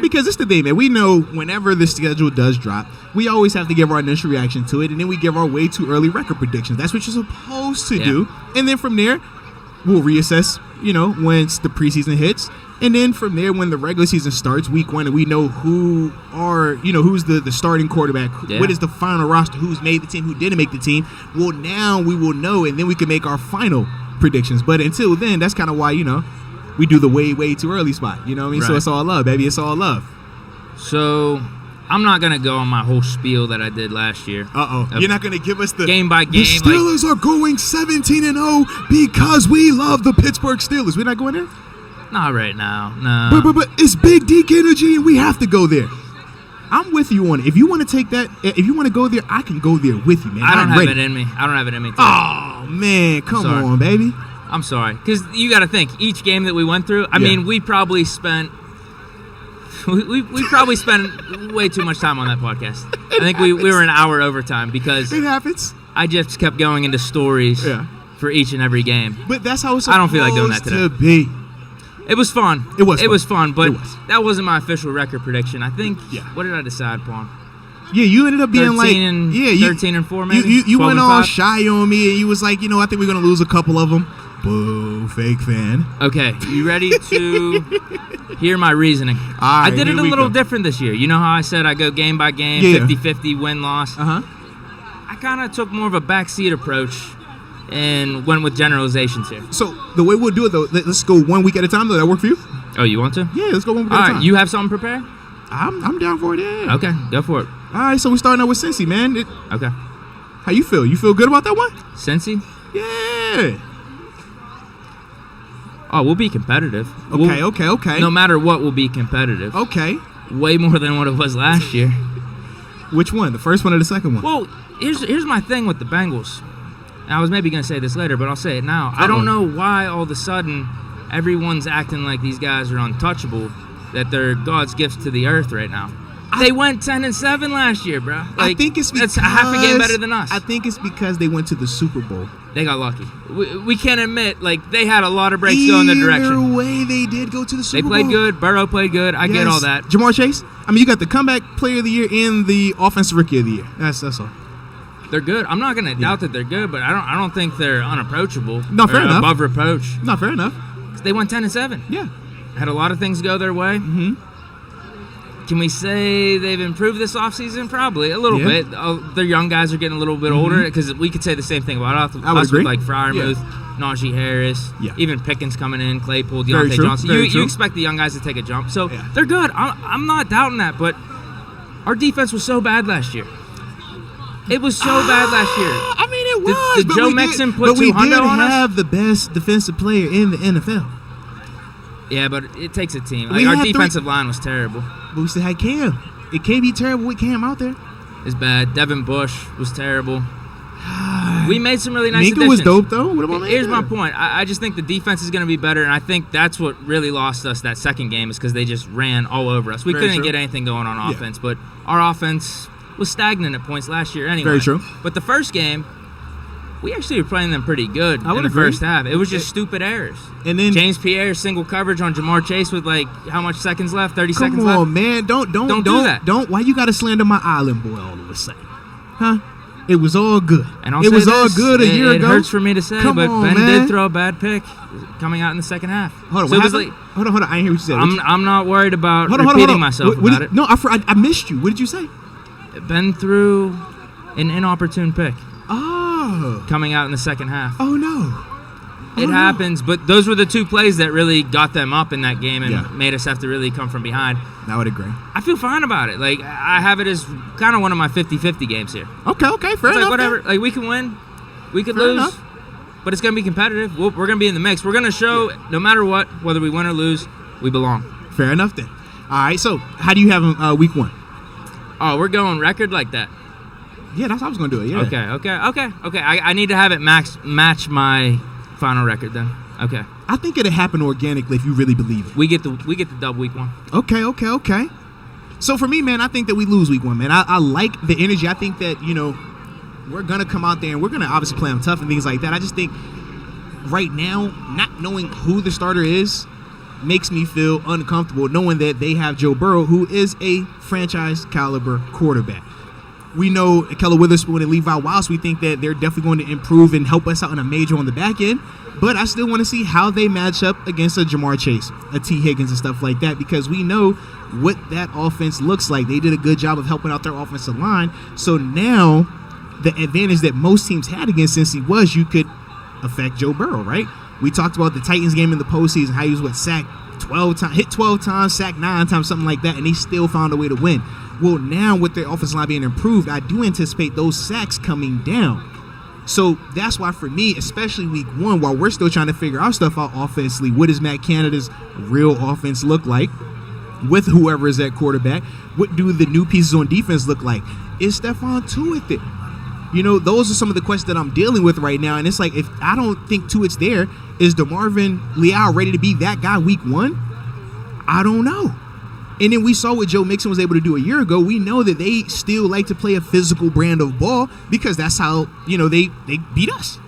Because it's the thing, man. We know whenever the schedule does drop, we always have to give our initial reaction to it, and then we give our way too early record predictions. That's what you're supposed to do. And then from there, we'll reassess, once the preseason hits. And then from there, when the regular season starts, week 1, and we know who's the starting quarterback, what is the final roster, who's made the team, who didn't make the team. Well, now we will know, and then we can make our final predictions. But until then, that's kind of why, we do the way too early spot. You know what I mean? Right. So it's all love, baby. It's all love. So I'm not going to go on my whole spiel that I did last year. You're not going to give us the game by game. The Steelers are going 17-0 because we love the Pittsburgh Steelers. We're not going there? Not right now, no. But it's big Deke energy, and we have to go there. I'm with you on it. If you want to take that, if you want to go there, I can go there with you, man. I don't have it in me. Oh, man. Come on, baby. I'm sorry. Because you got to think, each game that we went through, I mean, we probably spent way too much time on that podcast. I think we were an hour overtime because it happens. I just kept going into stories for each and every game. But that's how it's supposed I don't feel like doing that today. To be. It was fun. It was fun, but that wasn't my official record prediction. I think, what did I decide upon? Yeah, you ended up being 13-4 maybe? You went all shy on me, and you was like, I think we're going to lose a couple of them. Boo, fake fan. Okay, you ready to hear my reasoning? I did it a little different this year. You know how I said I go game by game, 50-50 win-loss? I kind of took more of a backseat approach and went with generalizations here. So the way we'll do it, though, let's go 1 week at a time. Does that work for you? Oh, you want to? Yeah, let's go 1 week at a time. All right, you have something prepared? I'm down for it, yeah. Okay, go for it. All right, so we're starting out with Cincy, man. Okay. How you feel? You feel good about that one? Cincy? Yeah. Oh, we'll be competitive. Okay. No matter what, we'll be competitive. Okay. Way more than what it was last year. Which one? The first one or the second one? Well, here's my thing with the Bengals. And I was maybe going to say this later, but I'll say it now. I don't know why all of a sudden everyone's acting like these guys are untouchable, that they're God's gifts to the earth right now. They went 10-7 last year, bro. I think it's because that's half a game better than us. I think it's because they went to the Super Bowl. They got lucky. We can't admit, they had a lot of breaks going their direction. Either way, they did go to the Super Bowl. They played good. Burrow played good. I get all that. Jamar Chase. I mean, you got the comeback player of the year and the offensive rookie of the year. That's all. They're good. I'm not going to doubt that they're good, but I don't think they're unapproachable. Not fair enough. Above reproach. Not fair enough. They went 10-7. Yeah. Had a lot of things go their way. Mm-hmm. Can we say they've improved this offseason? Probably a little bit. Their young guys are getting a little bit older because we could say the same thing about us. I would agree. Like Freiermuth, Najee Harris, even Pickens coming in, Claypool, Deontay Johnson. You expect the young guys to take a jump. So they're good. I'm not doubting that, but our defense was so bad last year. It was so bad last year. I mean, it was. Did Joe Mixon put 200 on us? But we did have the best defensive player in the NFL. Yeah, but it takes a team. Our defensive line was terrible. But we still had Cam. It can't be terrible with Cam out there. It's bad. Devin Bush was terrible. We made some really nice Minka additions. was dope, though. What about Minka? Here's my point. I just think the defense is going to be better, and I think that's what really lost us that second game is because they just ran all over us. We couldn't get anything going on offense, but our offense was stagnant at points last year anyway. Very true. But the first game, we actually were playing them pretty good in the first half. It was just stupid errors. And then James Pierre single coverage on Jamar Chase with how much seconds left? 30 seconds left? Come on, man. Don't do that. Why you got to slander my island boy all of a sudden? Huh? It was all good. And it was all good a year ago. It hurts for me to say, but Ben did throw a bad pick coming out in the second half. Hold on, hold on. I didn't hear what you said. I'm not worried about repeating myself about it. No, I missed you. What did you say? Ben threw an inopportune pick. Oh. Coming out in the second half. Oh, no. It happens, but those were the two plays that really got them up in that game and made us have to really come from behind. I would agree. I feel fine about it. I have it as kind of one of my 50-50 games here. Okay, fair enough. Whatever. We can win, we could lose, but it's going to be competitive. We're going to be in the mix. We're going to show, no matter what, whether we win or lose, we belong. Fair enough then. All right, so how do you have week one? Oh, we're going record like that. Yeah, that's how I was going to do it, yeah. Okay. I need to have it match my final record then. Okay. I think it'll happen organically if you really believe it. We get the dub week one. Okay. So for me, man, I think that we lose week one, man. I like the energy. I think that, we're going to come out there and we're going to obviously play them tough and things like that. I just think right now, not knowing who the starter is, makes me feel uncomfortable knowing that they have Joe Burrow, who is a franchise caliber quarterback. We know Keller Witherspoon and Levi Wallace, we think that they're definitely going to improve and help us out in a major on the back end. But I still want to see how they match up against a Jamar Chase, a T. Higgins, and stuff like that, because we know what that offense looks like. They did a good job of helping out their offensive line. So now the advantage that most teams had against Cincy was you could affect Joe Burrow, right? We talked about the Titans game in the postseason, how he was, sacked 12 times, hit 12 times, sacked 9 times, something like that, and he still found a way to win. Well, now with their offensive line being improved, I do anticipate those sacks coming down. So that's why for me, especially week 1, while we're still trying to figure our stuff out offensively, what does Matt Canada's real offense look like with whoever is at quarterback? What do the new pieces on defense look like? Is Stephon Tuitt there? You know, those are some of the questions that I'm dealing with right now. And it's like, if I don't think Tuitt's there, is DeMarvin Leal ready to be that guy week 1? I don't know. And then we saw what Joe Mixon was able to do a year ago. We know that they still like to play a physical brand of ball because that's how, they beat us.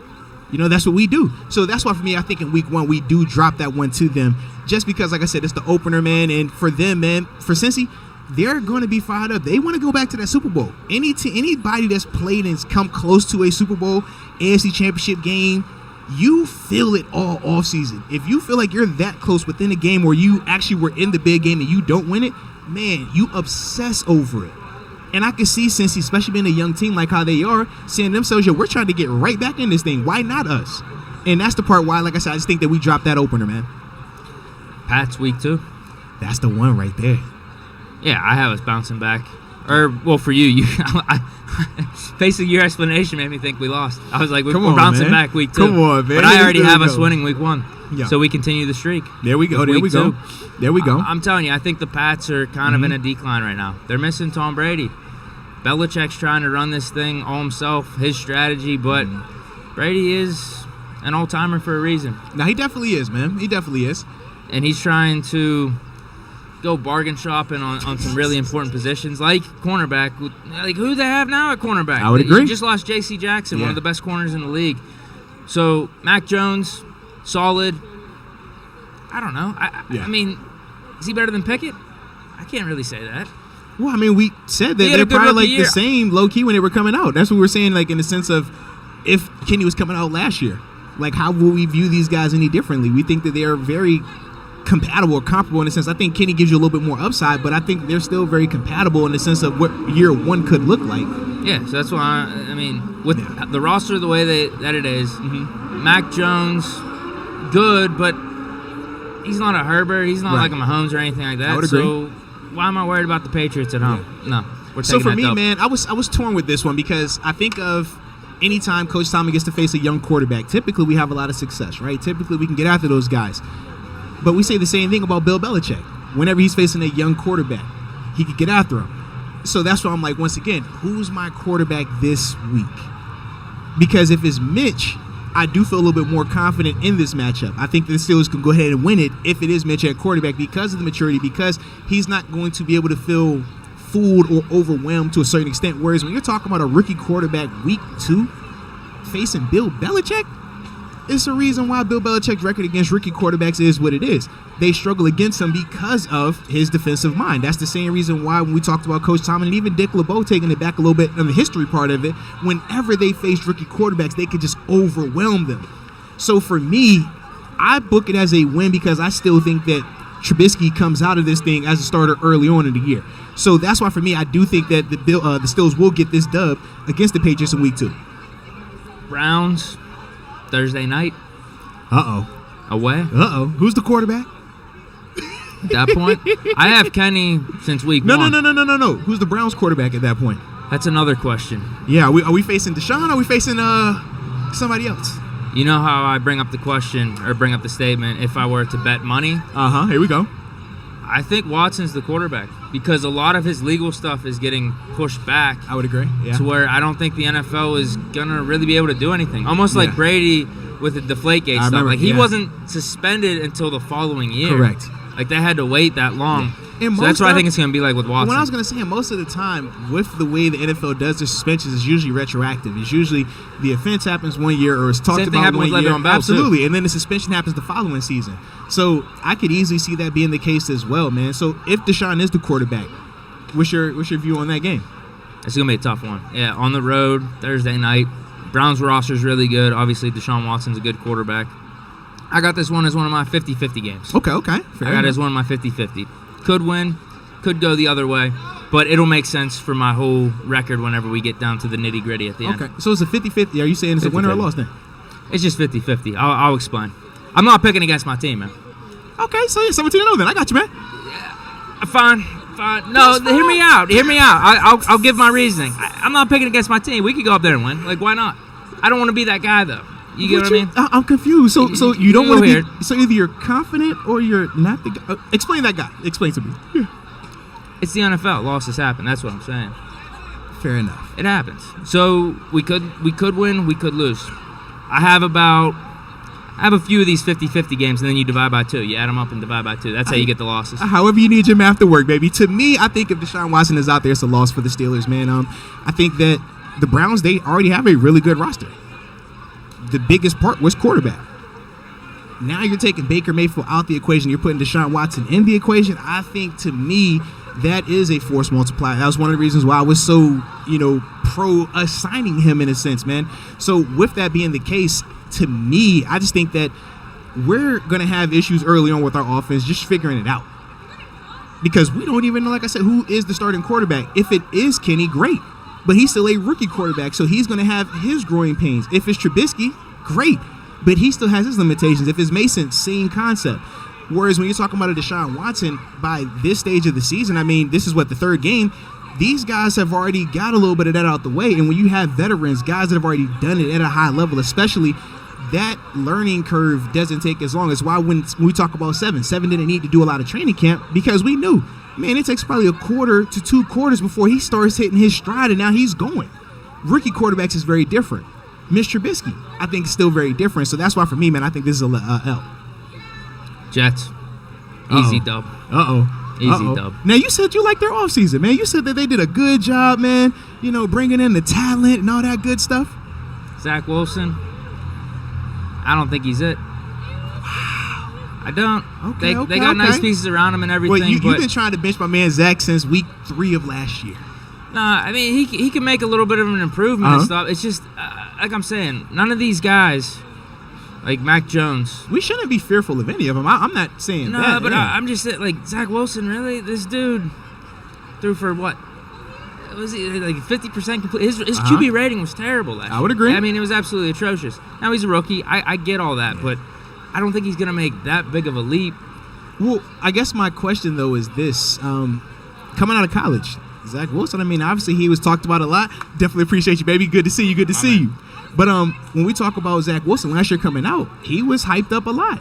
That's what we do. So that's why for me, I think in week 1, we do drop that one to them just because, like I said, it's the opener, man. And for them, man, for Cincy, they're going to be fired up. They want to go back to that Super Bowl. Anybody that's played and come close to a Super Bowl, AFC Championship game, you feel it all offseason. If you feel like you're that close within a game where you actually were in the big game and you don't win it, man, you obsess over it. And I can see Cincy, especially being a young team like how they are, saying themselves, we're trying to get right back in this thing. Why not us? And that's the part why, like I said, I just think that we dropped that opener, man. Pats week 2. That's the one right there. Yeah, I have us bouncing back. Or, well, for you, facing your explanation made me think we lost. I was like, we're bouncing back week 2. Come on, man. But I already have us winning week 1. Yeah. So we continue the streak. There we go. There we go. There we go. I'm telling you, I think the Pats are kind of in a decline right now. They're missing Tom Brady. Belichick's trying to run this thing all himself, his strategy, but Brady is an all-timer for a reason. Now, he definitely is, man. He definitely is. And he's trying to go bargain shopping on some really important positions like cornerback. Like, who they have now at cornerback? I would agree. You just lost J.C. Jackson, one of the best corners in the league. So, Mac Jones, solid. I don't know. I mean, is he better than Pickett? I can't really say that. Well, I mean, we said that they're probably like the same low-key when they were coming out. That's what we were saying, like in the sense of if Kenny was coming out last year. Like, how will we view these guys any differently? We think that they are very compatible or comparable in the sense. I think Kenny gives you a little bit more upside, but I think they're still very compatible in the sense of what year 1 could look like. Yeah, so that's why, I mean, with the roster the way that it is, Mac Jones, good, but he's not a Herbert. He's not like a Mahomes or anything like that. I would agree. So why am I worried about the Patriots at home? No, we're taking So for me, dub. man, I was torn with this one because I think of anytime Coach Tomlin gets to face a young quarterback, typically we have a lot of success, right? Typically we can get after those guys. But we say the same thing about Bill Belichick. Whenever he's facing a young quarterback, he could get after him. So that's why I'm like, once again, who's my quarterback this week? Because if it's Mitch, I do feel a little bit more confident in this matchup. I think the Steelers can go ahead and win it if it is Mitch at quarterback because of the maturity, because he's not going to be able to feel fooled or overwhelmed to a certain extent. Whereas when you're talking about a rookie quarterback week 2 facing Bill Belichick, it's the reason why Bill Belichick's record against rookie quarterbacks is what it is. They struggle against him because of his defensive mind. That's the same reason why when we talked about Coach Tomlin and even Dick LeBeau taking it back a little bit on the history part of it, whenever they faced rookie quarterbacks, they could just overwhelm them. So for me, I book it as a win because I still think that Trubisky comes out of this thing as a starter early on in the year. So that's why for me, I do think that the Steelers will get this dub against the Patriots in week 2. Browns, Thursday night. Away. Who's the quarterback? At that point, I have Kenny since week 1. No. Who's the Browns quarterback at that point? That's another question. Yeah, are we facing Deshaun or are we facing somebody else? You know how I bring up the question or bring up the statement if I were to bet money? Here we go. I think Watson's the quarterback because a lot of his legal stuff is getting pushed back. I would agree. Yeah. To where I don't think the NFL is going to really be able to do anything. Almost like Brady with the Deflategate stuff. Like he wasn't suspended until the following year. Correct. Like, they had to wait that long. And so that's what I think it's going to be like with Watson. What I was going to say, most of the time, with the way the NFL does their suspensions, it's usually retroactive. It's usually the offense happens 1 year or it's talked Same about 1 year. Absolutely. Too. And then the suspension happens the following season. So I could easily see that being the case as well, man. So if Deshaun is the quarterback, what's your view on that game? It's going to be a tough one. Yeah, on the road, Thursday night. Browns roster's really good. Obviously, Deshaun Watson's a good quarterback. I got this one as one of my 50-50 games. Okay. Fair I got it as one of my 50-50. Could win, could go the other way, but it'll make sense for my whole record whenever we get down to the nitty-gritty at the end. Okay, so it's a 50-50. Are you saying it's a winner or loss then? It's just 50-50. I'll explain. I'm not picking against my team, man. Okay, so you're 17-0 then. I got you, man. Yeah, fine. No, hear me out. I'll give my reasoning. I'm not picking against my team. We could go up there and win. Like, why not? I don't want to be that guy, though. You get what I mean? I'm confused. So you don't want to be. So either you're confident or you're not the guy. Explain that guy. Explain to me. Yeah. It's the NFL. Losses happen. That's what I'm saying. Fair enough. It happens. So we could win. We could lose. I have a few of these 50-50 games, and then you divide by 2. You add them up and divide by 2. That's how you get the losses. However you need your math to work, baby. To me, I think if Deshaun Watson is out there, it's a loss for the Steelers, man. I think that the Browns, they already have a really good roster. The biggest part was quarterback. Now you're taking Baker Mayfield out the equation. You're putting Deshaun Watson in the equation. I think, to me, that is a force multiplier. That was one of the reasons why I was so, pro assigning him in a sense, man. So with that being the case, to me, I just think that we're going to have issues early on with our offense just figuring it out. Because we don't even know, like I said, who is the starting quarterback. If it is Kenny, great. But he's still a rookie quarterback, so he's going to have his growing pains. If it's Trubisky, great. But he still has his limitations. If it's Mason, same concept. Whereas when you're talking about a Deshaun Watson, by this stage of the season, I mean, this is the third game. These guys have already got a little bit of that out the way. And when you have veterans, guys that have already done it at a high level, especially, that learning curve doesn't take as long. It's why when we talk about Seven didn't need to do a lot of training camp because we knew, man, it takes probably a quarter to 2 quarters before he starts hitting his stride, and now he's going. Rookie quarterbacks is very different. Mr. Trubisky, I think, is still very different. So that's why, for me, man, I think this is a L. Jets. Easy dub. Easy dub. Now, you said you liked their offseason, man. You said that they did a good job, man, bringing in the talent and all that good stuff. Zach Wilson, I don't think he's it. Wow. I don't. They got nice pieces around him and everything. Well, you've been trying to bench my man Zach since week 3 of last year. Nah, I mean, he can make a little bit of an improvement and stuff. It's just, like I'm saying, none of these guys, like Mac Jones. We shouldn't be fearful of any of them. I'm not saying that. No, but I'm just saying, like, Zach Wilson, really? This dude threw for what? Was he like 50% complete? His QB rating was terrible last year. I would agree. I mean, it was absolutely atrocious. Now he's a rookie. I get all that, but I don't think he's going to make that big of a leap. Well, I guess my question, though, is this. Coming out of college, Zach Wilson, I mean, obviously he was talked about a lot. Definitely appreciate you, baby. Good to see you. Good to see you. But when we talk about Zach Wilson last year coming out, he was hyped up a lot.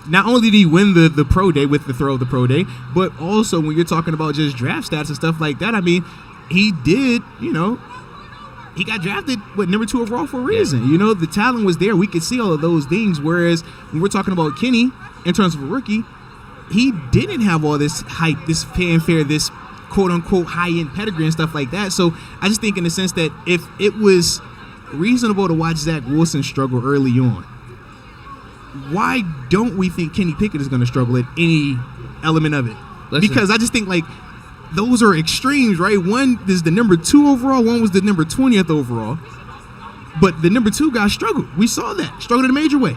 Not only did he win the pro day with the throw of the pro day, but also when you're talking about just draft stats and stuff like that, I mean, he did, he got drafted, number 2 overall for a reason. Yeah. The talent was there. We could see all of those things. Whereas when we're talking about Kenny, in terms of a rookie, he didn't have all this hype, this fanfare, this quote-unquote high-end pedigree and stuff like that. So I just think in the sense that if it was reasonable to watch Zach Wilson struggle early on, why don't we think Kenny Pickett is going to struggle at any element of it? Listen. Because I just think, like, those are extremes, right? One is the number 2 overall. One was the number 20th overall. But the number 2 guy struggled. We saw that. Struggled in a major way.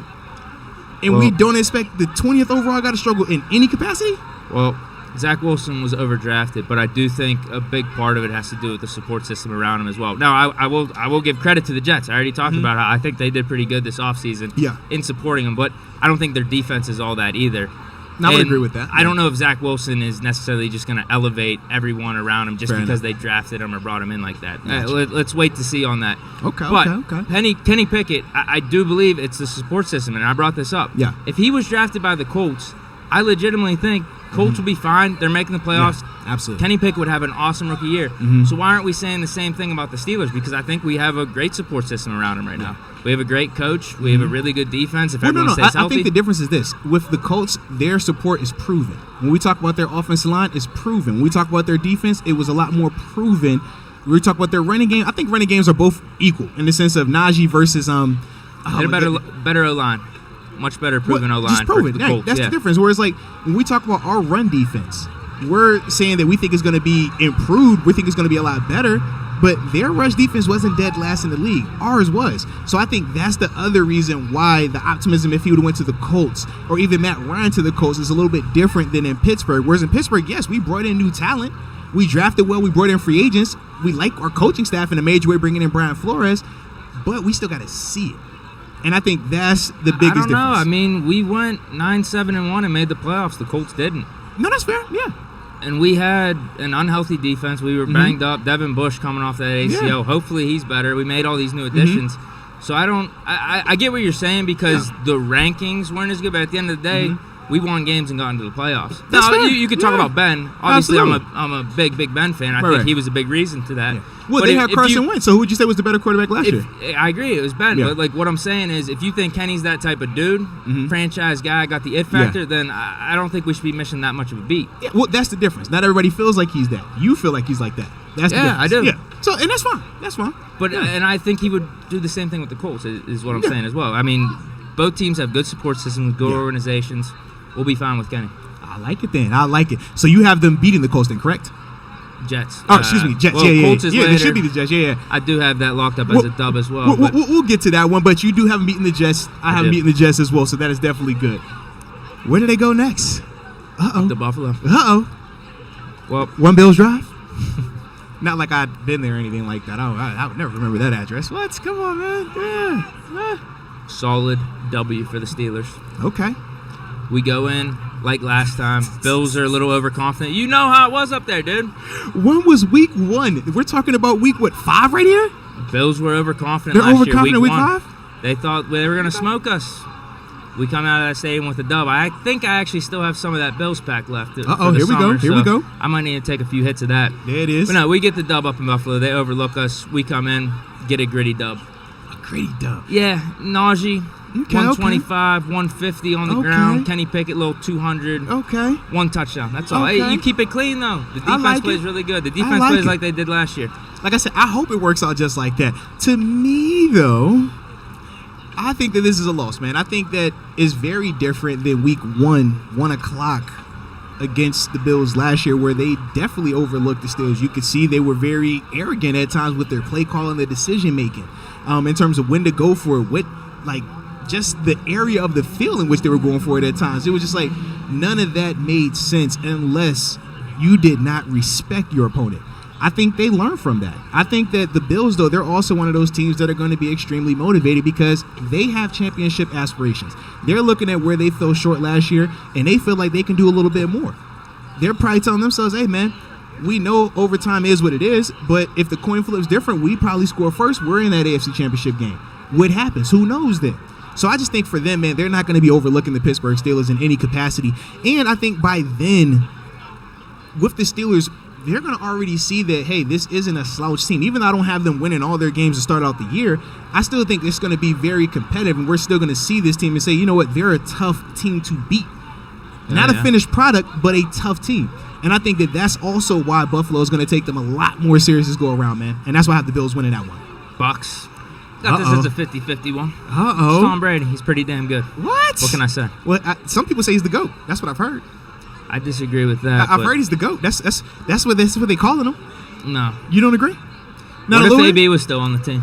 And we don't expect the 20th overall guy to struggle in any capacity? Well, Zach Wilson was overdrafted, but I do think a big part of it has to do with the support system around him as well. Now, I will give credit to the Jets. I already talked about how I think they did pretty good this offseason in supporting him, but I don't think their defense is all that either. I would agree with that. I don't know if Zach Wilson is necessarily just going to elevate everyone around him just because they drafted him or brought him in like that. Let's wait to see on that. Okay. Kenny Pickett, I do believe it's the support system, and I brought this up. Yeah. If he was drafted by the Colts, I legitimately think Colts will be fine. They're making the playoffs. Absolutely. Kenny Pickett would have an awesome rookie year. Mm-hmm. So why aren't we saying the same thing about the Steelers? Because I think we have a great support system around them right now. We have a great coach. We have a really good defense. If everyone stays healthy. I think the difference is this. With the Colts, their support is proven. When we talk about their offensive line, it's proven. When we talk about their defense, it was a lot more proven. When we talk about their running game, I think running games are both equal in the sense of Najee versus better O-line. Much better proven O-line. Just proven. For the Colts. That's the difference. Whereas, like, when we talk about our run defense, we're saying that we think it's going to be improved. We think it's going to be a lot better. But their rush defense wasn't dead last in the league. Ours was. So I think that's the other reason why the optimism, if he would have went to the Colts or even Matt Ryan to the Colts, is a little bit different than in Pittsburgh. Whereas in Pittsburgh, yes, we brought in new talent. We drafted well. We brought in free agents. We like our coaching staff in a major way, bringing in Brian Flores. But we still got to see it. And I think that's the biggest difference. I don't know. I mean, we went 9-7-1 and made the playoffs. The Colts didn't. No, that's fair. Yeah. And we had an unhealthy defense. We were banged up. Devin Bush coming off that ACL. Yeah. Hopefully he's better. We made all these new additions. So I get what you're saying because the rankings weren't as good. But at the end of the day, we won games and got into the playoffs. That's now, fair. you could talk about Ben. Obviously, Absolutely. I'm a big Ben fan. I think he was a big reason to that. Yeah. Well, But they if- had if Carson you- Wentz. So who would you say was the better quarterback last year? I agree, it was Ben. Yeah. But like what I'm saying is, if you think Kenny's that type of dude, franchise guy, got the it factor, then I don't think we should be missing that much of a beat. Yeah, well, that's the difference. Not everybody feels like he's that. You feel like he's like that. That's the difference. I do. Yeah. So, and that's fine. That's fine. But and I think he would do the same thing with the Colts. Is what I'm saying as well. I mean, both teams have good support systems, good organizations. We'll be fine with Kenny. I like it then. I like it. So you have them beating the Colts then, correct? Jets. Oh, excuse me. Jets. Well, yeah. Colts is They later. should be the Jets. Yeah. I do have that locked up as a dub as well. but We'll get to that one, but you do have them beating the Jets. I have them beating the Jets as well, so that is definitely good. Where do they go next? the Buffalo. Well, One Bills Drive? Not like I'd been there or anything like that. I would never remember that address. What? Come on, man. Yeah. solid W for the Steelers. Okay. We go in like last time. Bills are a little overconfident. You know how it was up there, dude. When was week 1? We're talking about week, 5 right here? Bills were overconfident They're last overconfident year, week 1. 5? They thought they were going to smoke us. We come out of that stadium with a dub. I think I actually still have some of that Bills pack left. Here we go. Here we go. I might need to take a few hits of that. There it is. But no, we get the dub up in Buffalo. They overlook us. We come in, get a gritty dub. A gritty dub. Yeah, Najee, Okay, 125, 150 on the Okay. ground. Kenny Pickett, little 200. Okay. 1 touchdown. That's all. Okay. Hey, you keep it clean, though. The defense like plays it. really good. The I defense like plays it. like they did last year. Like I said, I hope it works out just like that. To me, though, I think that this is a loss, man. I think that is very different than week 1 o'clock against the Bills last year, where they definitely overlooked the Steelers. You could see they were very arrogant at times with their play call and their decision making, in terms of when to go for it, just the area of the field in which they were going for it at times. It was just like none of that made sense unless you did not respect your opponent. I think they learned from that. I think that the Bills, though, they're also one of those teams that are going to be extremely motivated because they have championship aspirations. They're looking at where they fell short last year, and they feel like they can do a little bit more. They're probably telling themselves, hey, man, we know overtime is what it is, but if the coin flip's different, we probably score first. We're in that AFC championship game. What happens? Who knows then? So I just think for them, man, they're not going to be overlooking the Pittsburgh Steelers in any capacity. And I think by then, with the Steelers, they're going to already see that, hey, this isn't a slouch team. Even though I don't have them winning all their games to start out the year, I still think it's going to be very competitive, and we're still going to see this team and say, you know what, they're a tough team to beat. Not a finished product, but a tough team. And I think that that's also why Buffalo is going to take them a lot more serious this go around, man. And that's why I have the Bills winning that one. Bucks. Got this as a 50-50 one. Uh-oh. It's Tom Brady. He's pretty damn good. What? What can I say? Well, some people say he's the GOAT. That's what I've heard. I disagree with that. I've heard he's the GOAT. That's what they calling him. No. You don't agree? What if AB was still on the team?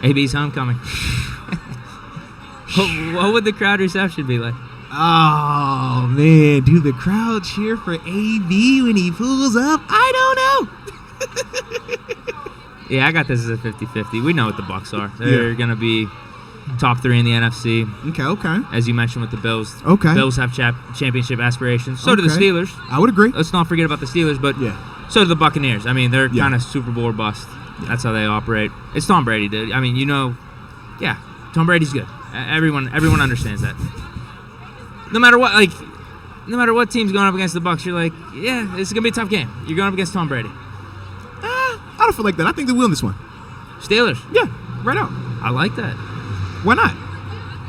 AB's homecoming. What would the crowd reception be like? Oh, man. Do the crowd cheer for AB when he pulls up? I don't know. Yeah, I got this as a 50-50. We know what the Bucks are. They're going to be top 3 in the NFC. Okay. As you mentioned with the Bills. Okay. Bills have championship aspirations. So do the Steelers. I would agree. Let's not forget about the Steelers, but so do the Buccaneers. I mean, they're kind of Super Bowl or bust. That's how they operate. It's Tom Brady, dude. I mean, Tom Brady's good. Everyone understands that. No matter what, no matter what team's going up against the Bucs, you're like, yeah, this is going to be a tough game. You're going up against Tom Brady. I don't feel like that. I think they win this one. Steelers. Yeah, right out. I like that. Why not?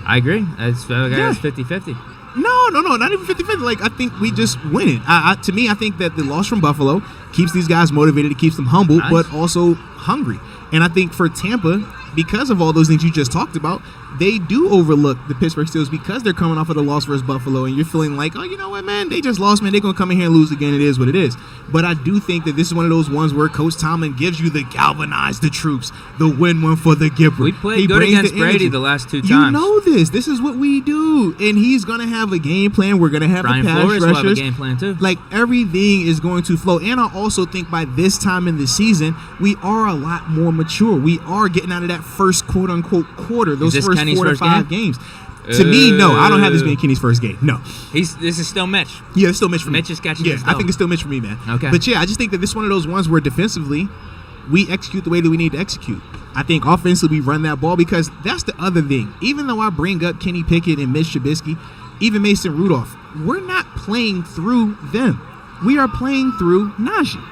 I agree. It's 50-50. No, not even 50-50. Like, I think we just win it. To me, I think that the loss from Buffalo keeps these guys motivated, it keeps them humble, but also hungry. And I think for Tampa, because of all those things you just talked about, they do overlook the Pittsburgh Steelers because they're coming off of the loss versus Buffalo, and you're feeling like, oh, you know what, man, they just lost, man. They're going to come in here and lose again. It is what it is. But I do think that this is one of those ones where Coach Tomlin gives you the galvanize the troops, the win one for the Gipper. We played good against Brady the last 2 times. You know this. This is what we do. And he's going to have a game plan. We're going to have Brian the pass Flores rushers. will have a game plan too. Like, everything is going to flow. And I also think by this time in the season, we are a lot more mature. We are getting out of that first quote-unquote quarter, those first Kenny's 4 to first 5 game? games. To me, no. I don't have this being Kenny's first game. No. This is still Mitch. Yeah, it's still Mitch for me. Mitch is catching Yeah, I think it's still Mitch for me, man. Okay. But yeah, I just think that this is one of those ones where defensively, we execute the way that we need to execute. I think offensively, we run that ball because that's the other thing. Even though I bring up Kenny Pickett and Mitch Trubisky, even Mason Rudolph, we're not playing through them. We are playing through Najee.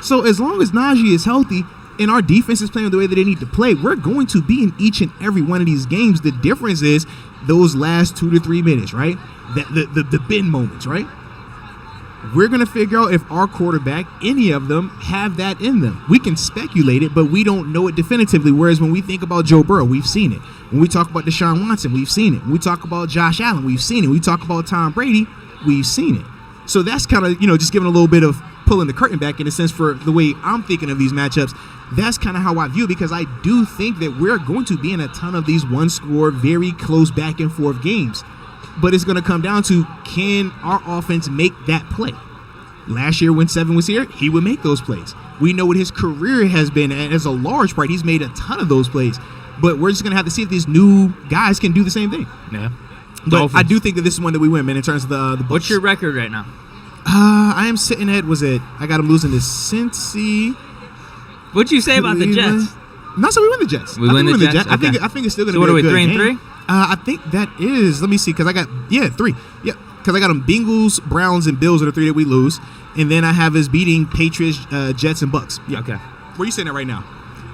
So as long as Najee is healthy and our defense is playing the way that they need to play, we're going to be in each and every one of these games. The difference is those last 2 to 3 minutes, right? The bin moments, right? We're going to figure out if our quarterback, any of them, have that in them. We can speculate it, but we don't know it definitively. Whereas when we think about Joe Burrow, we've seen it. When we talk about Deshaun Watson, we've seen it. When we talk about Josh Allen, we've seen it. When we talk about Tom Brady, we've seen it. So that's kind of, just giving a little bit of pulling the curtain back in a sense for the way I'm thinking of these matchups. That's kind of how I view it because I do think that we're going to be in a ton of these one-score, very close back and forth games. But it's going to come down to, can our offense make that play? Last year when Seven was here, he would make those plays. We know what his career has been, and as a large part, he's made a ton of those plays. But we're just going to have to see if these new guys can do the same thing. Yeah. But Dolphins. I do think that this is one that we win, man, in terms of the Bucs. What's your record right now? I am sitting at, I got him losing to Cincy. What'd you say about the Jets? No, so we win the Jets. We win the Jets? Okay. I think it's still going to So be what a are we, good 3-3? game. I think that is, let me see, because I got, 3. Yeah, because I got them Bengals, Browns, and Bills are the 3 that we lose. And then I have us beating Patriots, Jets, and Bucks. Yeah. Okay. Where you sitting at right now?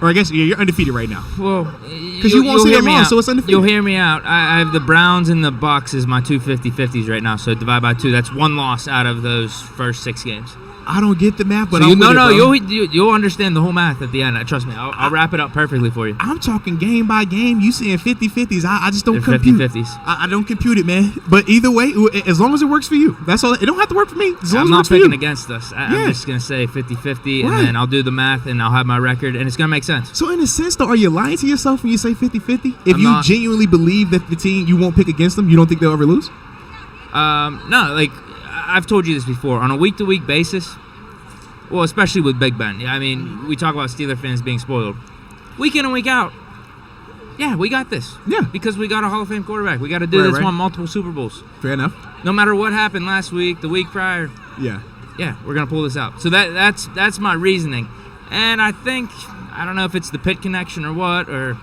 Or I guess you're undefeated right now. Well, because you won't say them all, so it's undefeated. You'll hear me out. I have the Browns and the Bucks as my 2 50-50s right now. So divide by 2. That's 1 loss out of those first 6 games. I don't get the math, but so bro. You'll understand the whole math at the end. Trust me, I'll wrap it up perfectly for you. I'm talking game by game. You saying 50-50s. I just don't compute. 50-50s. I don't compute it, man. But either way, as long as it works for you, that's all. It don't have to work for me. As long I'm as it not works picking for you. against us. I'm just going to say 50-50, Right. and then I'll do the math, and I'll have my record, and it's going to make sense. So in a sense, though, are you lying to yourself when you say 50-50? If I'm you not. genuinely believe that the team, you won't pick against them, you don't think they'll ever lose? No, like, I've told you this before. On a week-to-week basis, well, especially with Big Ben. I mean, we talk about Steeler fans being spoiled. Week in and week out, yeah, we got this. Yeah. Because we got a Hall of Fame quarterback. We got to do this, won multiple Super Bowls. Fair enough. No matter what happened last week, the week prior, Yeah. we're going to pull this out. So that's my reasoning. And I think, I don't know if it's the Pitt connection or what, or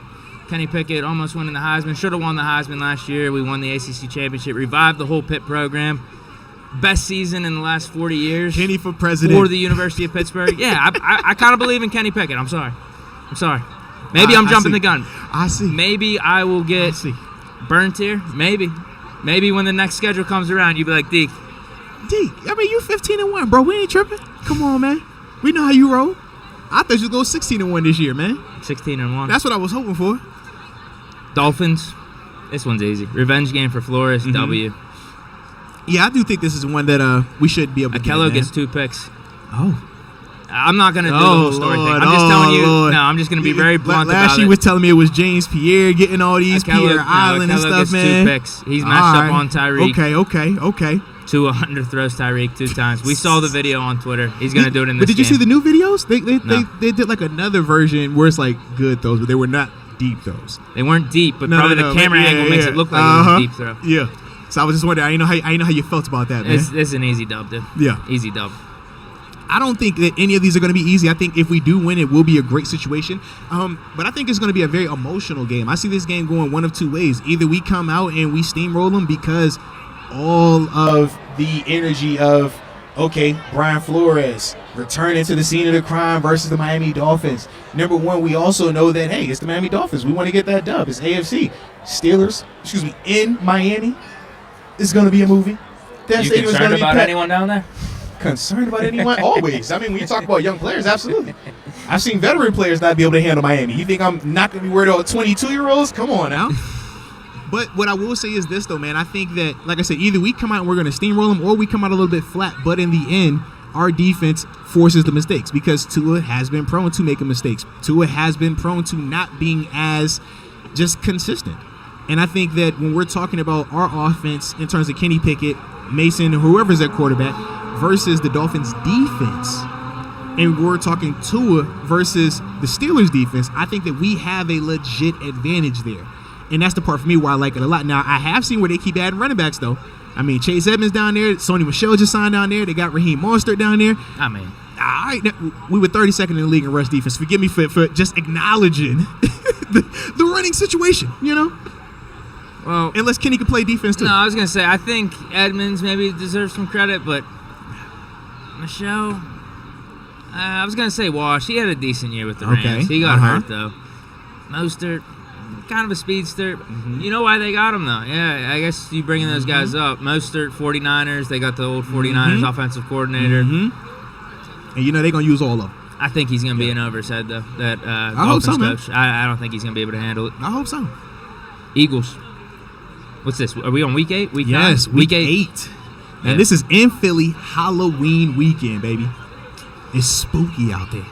Kenny Pickett almost winning the Heisman. Should have won the Heisman last year. We won the ACC Championship, revived the whole Pitt program. Best season in the last 40 years. Kenny for president. For the University of Pittsburgh. Yeah, I kind of believe in Kenny Pickett. I'm sorry. Maybe I'm jumping the gun. I see. Maybe I will get burnt here. Maybe. Maybe when the next schedule comes around, you'll be like, Deke, I mean, you 15-1, bro. We ain't tripping. Come on, man. We know how you roll. I thought you'd go 16-1 this year, man. 16-1. That's what I was hoping for. Dolphins. This one's easy. Revenge game for Flores. W. Yeah, I do think this is one that we should be able to Akello get, gets 2 picks. Oh. I'm not going to do the whole story thing. I'm just telling you. Lord. No, I'm just going to be very blunt about it. Last year was telling me it was James Pierre getting all these Pierre Island and stuff, gets man. 2 picks. He's matched up on Tyreek. Okay. 2 underthrows Tyreek 2 times. We saw the video on Twitter. He's going to do it in this But did you game. see the new videos? No. They did like another version where it's like good throws, but they were not deep throws. They weren't deep, but probably the camera angle makes it look like it was a deep throw. Yeah. So I was just wondering. I know how you felt about that, man. It's an easy dub, dude. Yeah. Easy dub. I don't think that any of these are going to be easy. I think if we do win, it will be a great situation. But I think it's going to be a very emotional game. I see this game going one of 2 ways. Either we come out and we steamroll them because all of the energy of, okay, Brian Flores returning to the scene of the crime versus the Miami Dolphins. Number one, we also know that, hey, it's the Miami Dolphins. We want to get that dub. It's AFC. Steelers, in Miami is going to be a movie. That You stadium is concerned going to be about packed. anyone down there? Concerned about anyone? Always. I mean, when you talk about young players, absolutely. I've seen veteran players not be able to handle Miami. You think I'm not going to be worried about 22-year-olds? Come on now. But what I will say is this, though, man. I think that, like I said, either we come out and we're going to steamroll them or we come out a little bit flat. But in the end, our defense forces the mistakes because Tua has been prone to making mistakes. Tua has been prone to not being as just consistent. And I think that when we're talking about our offense in terms of Kenny Pickett, Mason, whoever's at quarterback, versus the Dolphins' defense, and we're talking Tua versus the Steelers' defense, I think that we have a legit advantage there. And that's the part for me where I like it a lot. Now, I have seen where they keep adding running backs, though. I mean, Chase Edmonds down there, Sony Michel just signed down there. They got Raheem Mostert down there. I mean, all right, we were 32nd in the league in rush defense. Forgive me for just acknowledging the running situation, you know? well, Unless Kenny can play defense, too. no, I was going to say, I think Edmonds maybe deserves some credit, but Michelle, I was going to say Wash. He had a decent year with the Rams. Okay. He got hurt, though. Mostert, kind of a speedster. You know why they got him, though? Yeah, I guess you bringing those guys up. Mostert, 49ers. They got the old 49ers offensive coordinator. And you know they're going to use all of them. I think he's going to be in over his head, though, that I hope so, man. coach. I don't think he's going to be able to handle it. I hope so. Eagles. What's this? Are we on week 8? Week 9? Yes, week 8. Yeah. And this is in Philly, Halloween weekend, baby. It's spooky out there.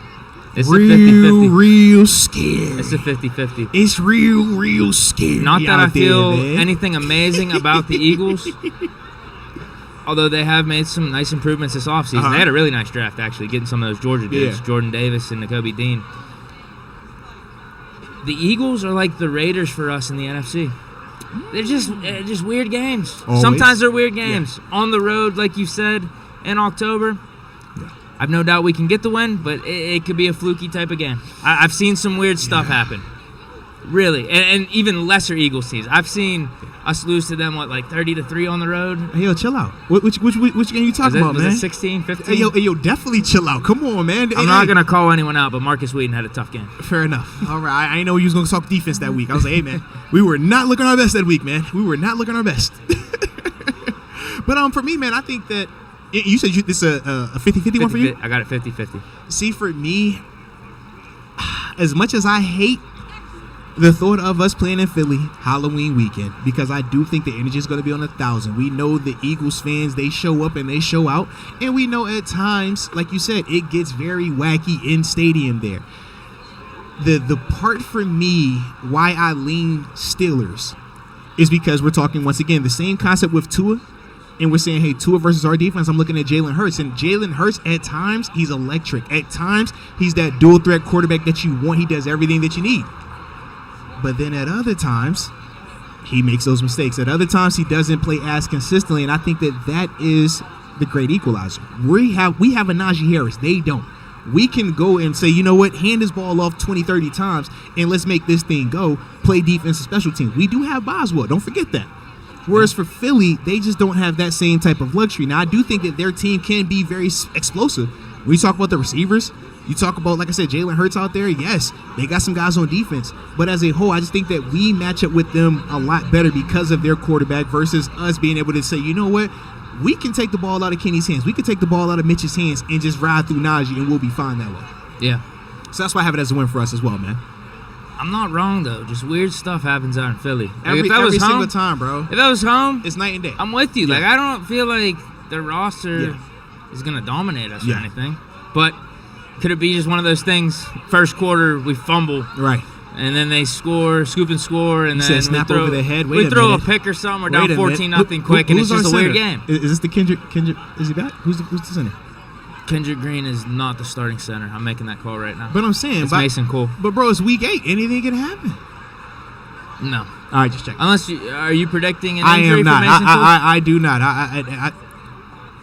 It's real, a 50-50. real scary. It's a 50-50. It's real scary. Not that I feel man. anything amazing about the Eagles, although they have made some nice improvements this offseason. They had a really nice draft, actually, getting some of those Georgia dudes, Jordan Davis and Nakobe Dean. The Eagles are like the Raiders for us in the NFC. They're just weird games. Always. Sometimes they're weird games. On the road, like you said, in October. I've no doubt we can get the win, but it could be a fluky type of game. I've seen some weird stuff happen. Really. And even lesser Eagles teams. I've seen us lose to them, like 30-3 on the road. Hey, yo, chill out. Which game you talking about, man? Was it 16, 15? Hey, yo, definitely chill out. Come on, man. I'm not going to call anyone out, but Marcus Whedon had a tough game. Fair enough. All right. I didn't know you was going to talk defense that week. I was like, hey, man, we were not looking our best that week, man. We were not looking our best. But for me, man, I think that you said this is a 50-50 one for you? I got it 50-50. See, for me, as much as I hate the thought of us playing in Philly Halloween weekend, because I do think the energy is going to be on 1,000. We know the Eagles fans, they show up and they show out. And we know at times, like you said, it gets very wacky in stadium there. The part for me why I lean Steelers is because we're talking, once again, the same concept with Tua. And we're saying, hey, Tua versus our defense. I'm looking at Jalen Hurts. And Jalen Hurts, at times, he's electric. At times, he's that dual-threat quarterback that you want. He does everything that you need. But then at other times, he makes those mistakes. At other times, he doesn't play as consistently. And I think that is the great equalizer. We have a Najee Harris. They don't. We can go and say, you know what, hand this ball off 20, 30 times, and let's make this thing go. Play defense and special teams. We do have Boswell. Don't forget that. Whereas for Philly, they just don't have that same type of luxury. Now, I do think that their team can be very explosive. When you talk about the receivers, you talk about, like I said, Jalen Hurts out there. Yes, they got some guys on defense. But as a whole, I just think that we match up with them a lot better because of their quarterback versus us being able to say, you know what, we can take the ball out of Kenny's hands. We can take the ball out of Mitch's hands and just ride through Najee, and we'll be fine that way. Yeah. So that's why I have it as a win for us as well, man. I'm not wrong, though. Just weird stuff happens out in Philly. Every single time, bro. If I was home, it's night and day. I'm with you. Like, I don't feel like the roster is going to dominate us or anything. But could it be just one of those things, first quarter, we fumble. Right. And then they scoop and score, and then snap we throw, over the head. we throw a pick or something. We're down 14-0 quick, and it's just a weird game. Is this the Kendrick? Is he back? Who's the center? Kendrick Green is not the starting center. I'm making that call right now. But I'm saying, it's Mason Cole. But bro, it's week 8. Anything can happen. No. All right, just check. Unless are you predicting an injury I am not. for Mason Cole? I do not. I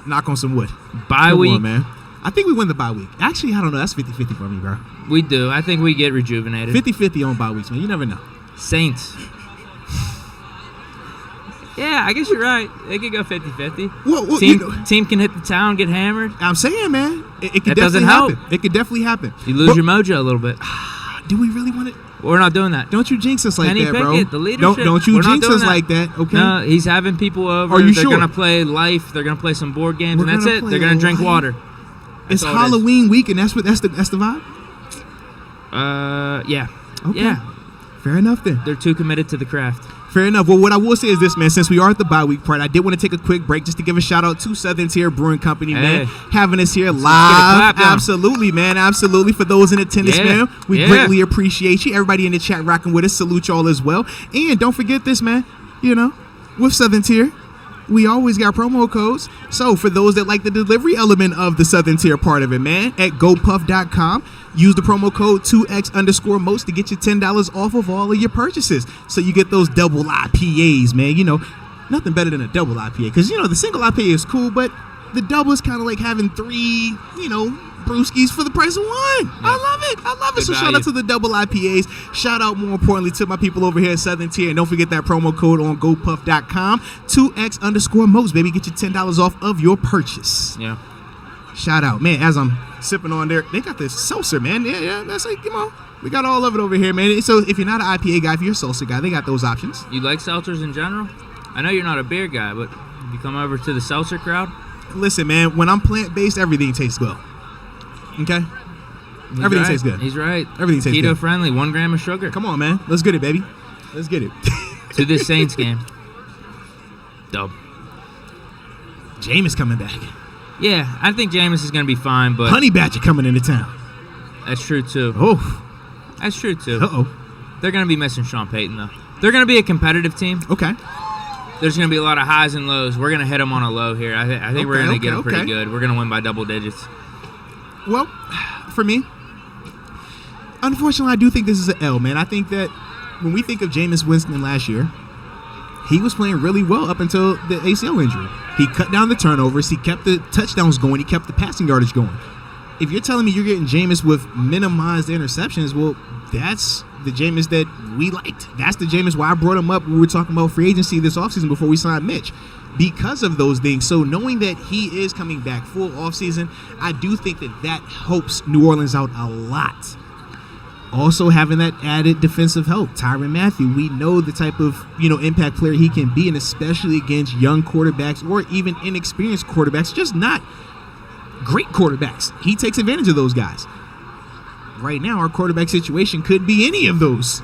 knock on some wood. Bye week, man. I think we win the bye week. Actually, I don't know. That's 50-50 for me, bro. We do. I think we get rejuvenated. 50-50 on bye weeks, man. You never know. Saints. Yeah, I guess you're right. They could go 50-50. Well, team can hit the town, get hammered. I'm saying, man, it could That doesn't definitely happen. help. It could definitely happen. You lose your mojo a little bit. Do we really want it? We're not doing that. Don't you jinx us like Kenny that, bro. Pickett, the leadership. Don't you We're not jinx doing us that. like that, okay? No, he's having people over. Are you They're sure? gonna play life. They're gonna play some board games, We're and that's gonna it. play They're gonna drink life? water. It's That's all it is. Halloween week, and that's the vibe? Yeah. Okay. Yeah. Fair enough, then. They're too committed to the craft. Fair enough. Well, what I will say is this, man. Since we are at the bye week part, I did want to take a quick break just to give a shout out to Southern Tier Brewing Company, man, having us here live. clap down. Absolutely, man. Absolutely. For those in attendance, Yeah. man, we Yeah. greatly appreciate you. Everybody in the chat rocking with us. Salute y'all as well. And don't forget this, man. With Southern Tier, we always got promo codes. So for those that like the delivery element of the Southern Tier part of it, man, at gopuff.com, use the promo code 2x_most to get you $10 off of all of your purchases. So you get those double IPAs, man. Nothing better than a double IPA. Because, the single IPA is cool, but the double is kind of like having three, brewskis for the price of one. Yeah. I love it. Good So shout value. out to the double IPAs. Shout out, more importantly, to my people over here at Southern Tier. And don't forget that promo code on gopuff.com, 2x_most, baby. Get you $10 off of your purchase. Yeah. Shout out. Man, as I'm sipping on there, they got this seltzer, man. Yeah. That's like, we got all of it over here, man. So if you're not an IPA guy, if you're a seltzer guy, they got those options. You like seltzers in general? I know you're not a beer guy, but if you come over to the seltzer crowd, Listen, man, when I'm plant-based, everything tastes well. Okay? Everything tastes good. He's right. Everything tastes good. Keto friendly, 1 gram of sugar. Come on, man. Let's get it, baby. Let's get it. To this Saints game. Dub. Jameis coming back. Yeah, I think Jameis is going to be fine, but Honey Badger coming into town. that's true too. Oh. That's true too. Uh-oh. They're going to be missing Sean Payton, though. They're going to be a competitive team. Okay. There's going to be a lot of highs and lows. We're going to hit them on a low here. I think we're going to get them pretty okay. good. We're going to win by double digits. Well, for me, unfortunately, I do think this is an L, man. I think that when we think of Jameis Winston last year, he was playing really well up until the ACL injury. He cut down the turnovers. He kept the touchdowns going. He kept the passing yardage going. If you're telling me you're getting Jameis with minimized interceptions, well, that's the Jameis that we liked. That's the Jameis why I brought him up when we were talking about free agency this offseason before we signed Mitch. Because of those things. So knowing that he is coming back full offseason, I do think that helps New Orleans out a lot. Also having that added defensive help, Tyrann Mathieu. We know the type of impact player he can be, and especially against young quarterbacks or even inexperienced quarterbacks, just not great quarterbacks. He takes advantage of those guys. Right now, our quarterback situation could be any of those,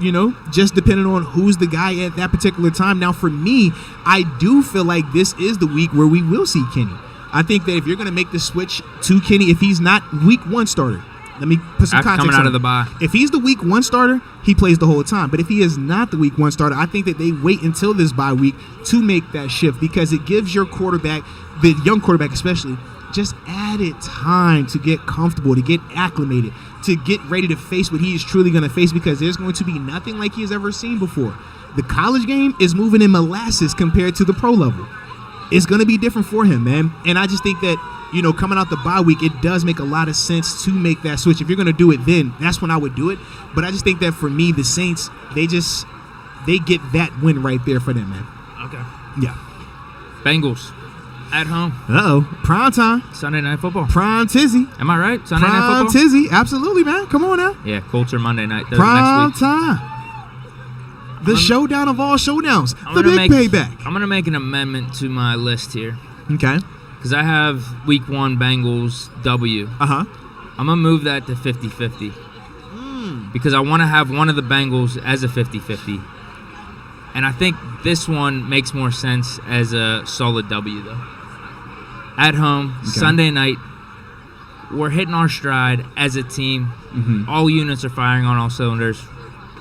just depending on who's the guy at that particular time. Now, for me, I do feel like this is the week where we will see Kenny. I think that if you're going to make the switch to Kenny, if he's not week 1 starter, let me put some After context coming out on of the bye. If he's the week 1 starter, he plays the whole time. But if he is not the week 1 starter, I think that they wait until this bye week to make that shift, because it gives your quarterback, the young quarterback especially, just added time to get comfortable, to get acclimated, to get ready to face what he is truly going to face, because there's going to be nothing like he has ever seen before. The college game is moving in molasses compared to the pro level. It's going to be different for him, man. And I just think that, coming out the bye week, it does make a lot of sense to make that switch. If you're going to do it then, that's when I would do it. But I just think that for me, the Saints, they get that win right there for them, man. Okay. Yeah. Bengals at home. Uh-oh. Prime time. Sunday Night Football. Prime tizzy. Am I right? Sunday Night Prime Football? tizzy. Absolutely, man. Come on now. Yeah, Colts are Monday night. Prime Next week. time. The showdown of all showdowns. I'm The gonna big payback. I'm going to make an amendment to my list here. Okay. Because I have week 1 Bengals W. Uh-huh. I'm going to move that to 50-50. Because I want to have one of the Bengals as a 50-50. And I think this one makes more sense as a solid W, though. At home, Okay. Sunday night, we're hitting our stride as a team. Mm-hmm. All units are firing on all cylinders.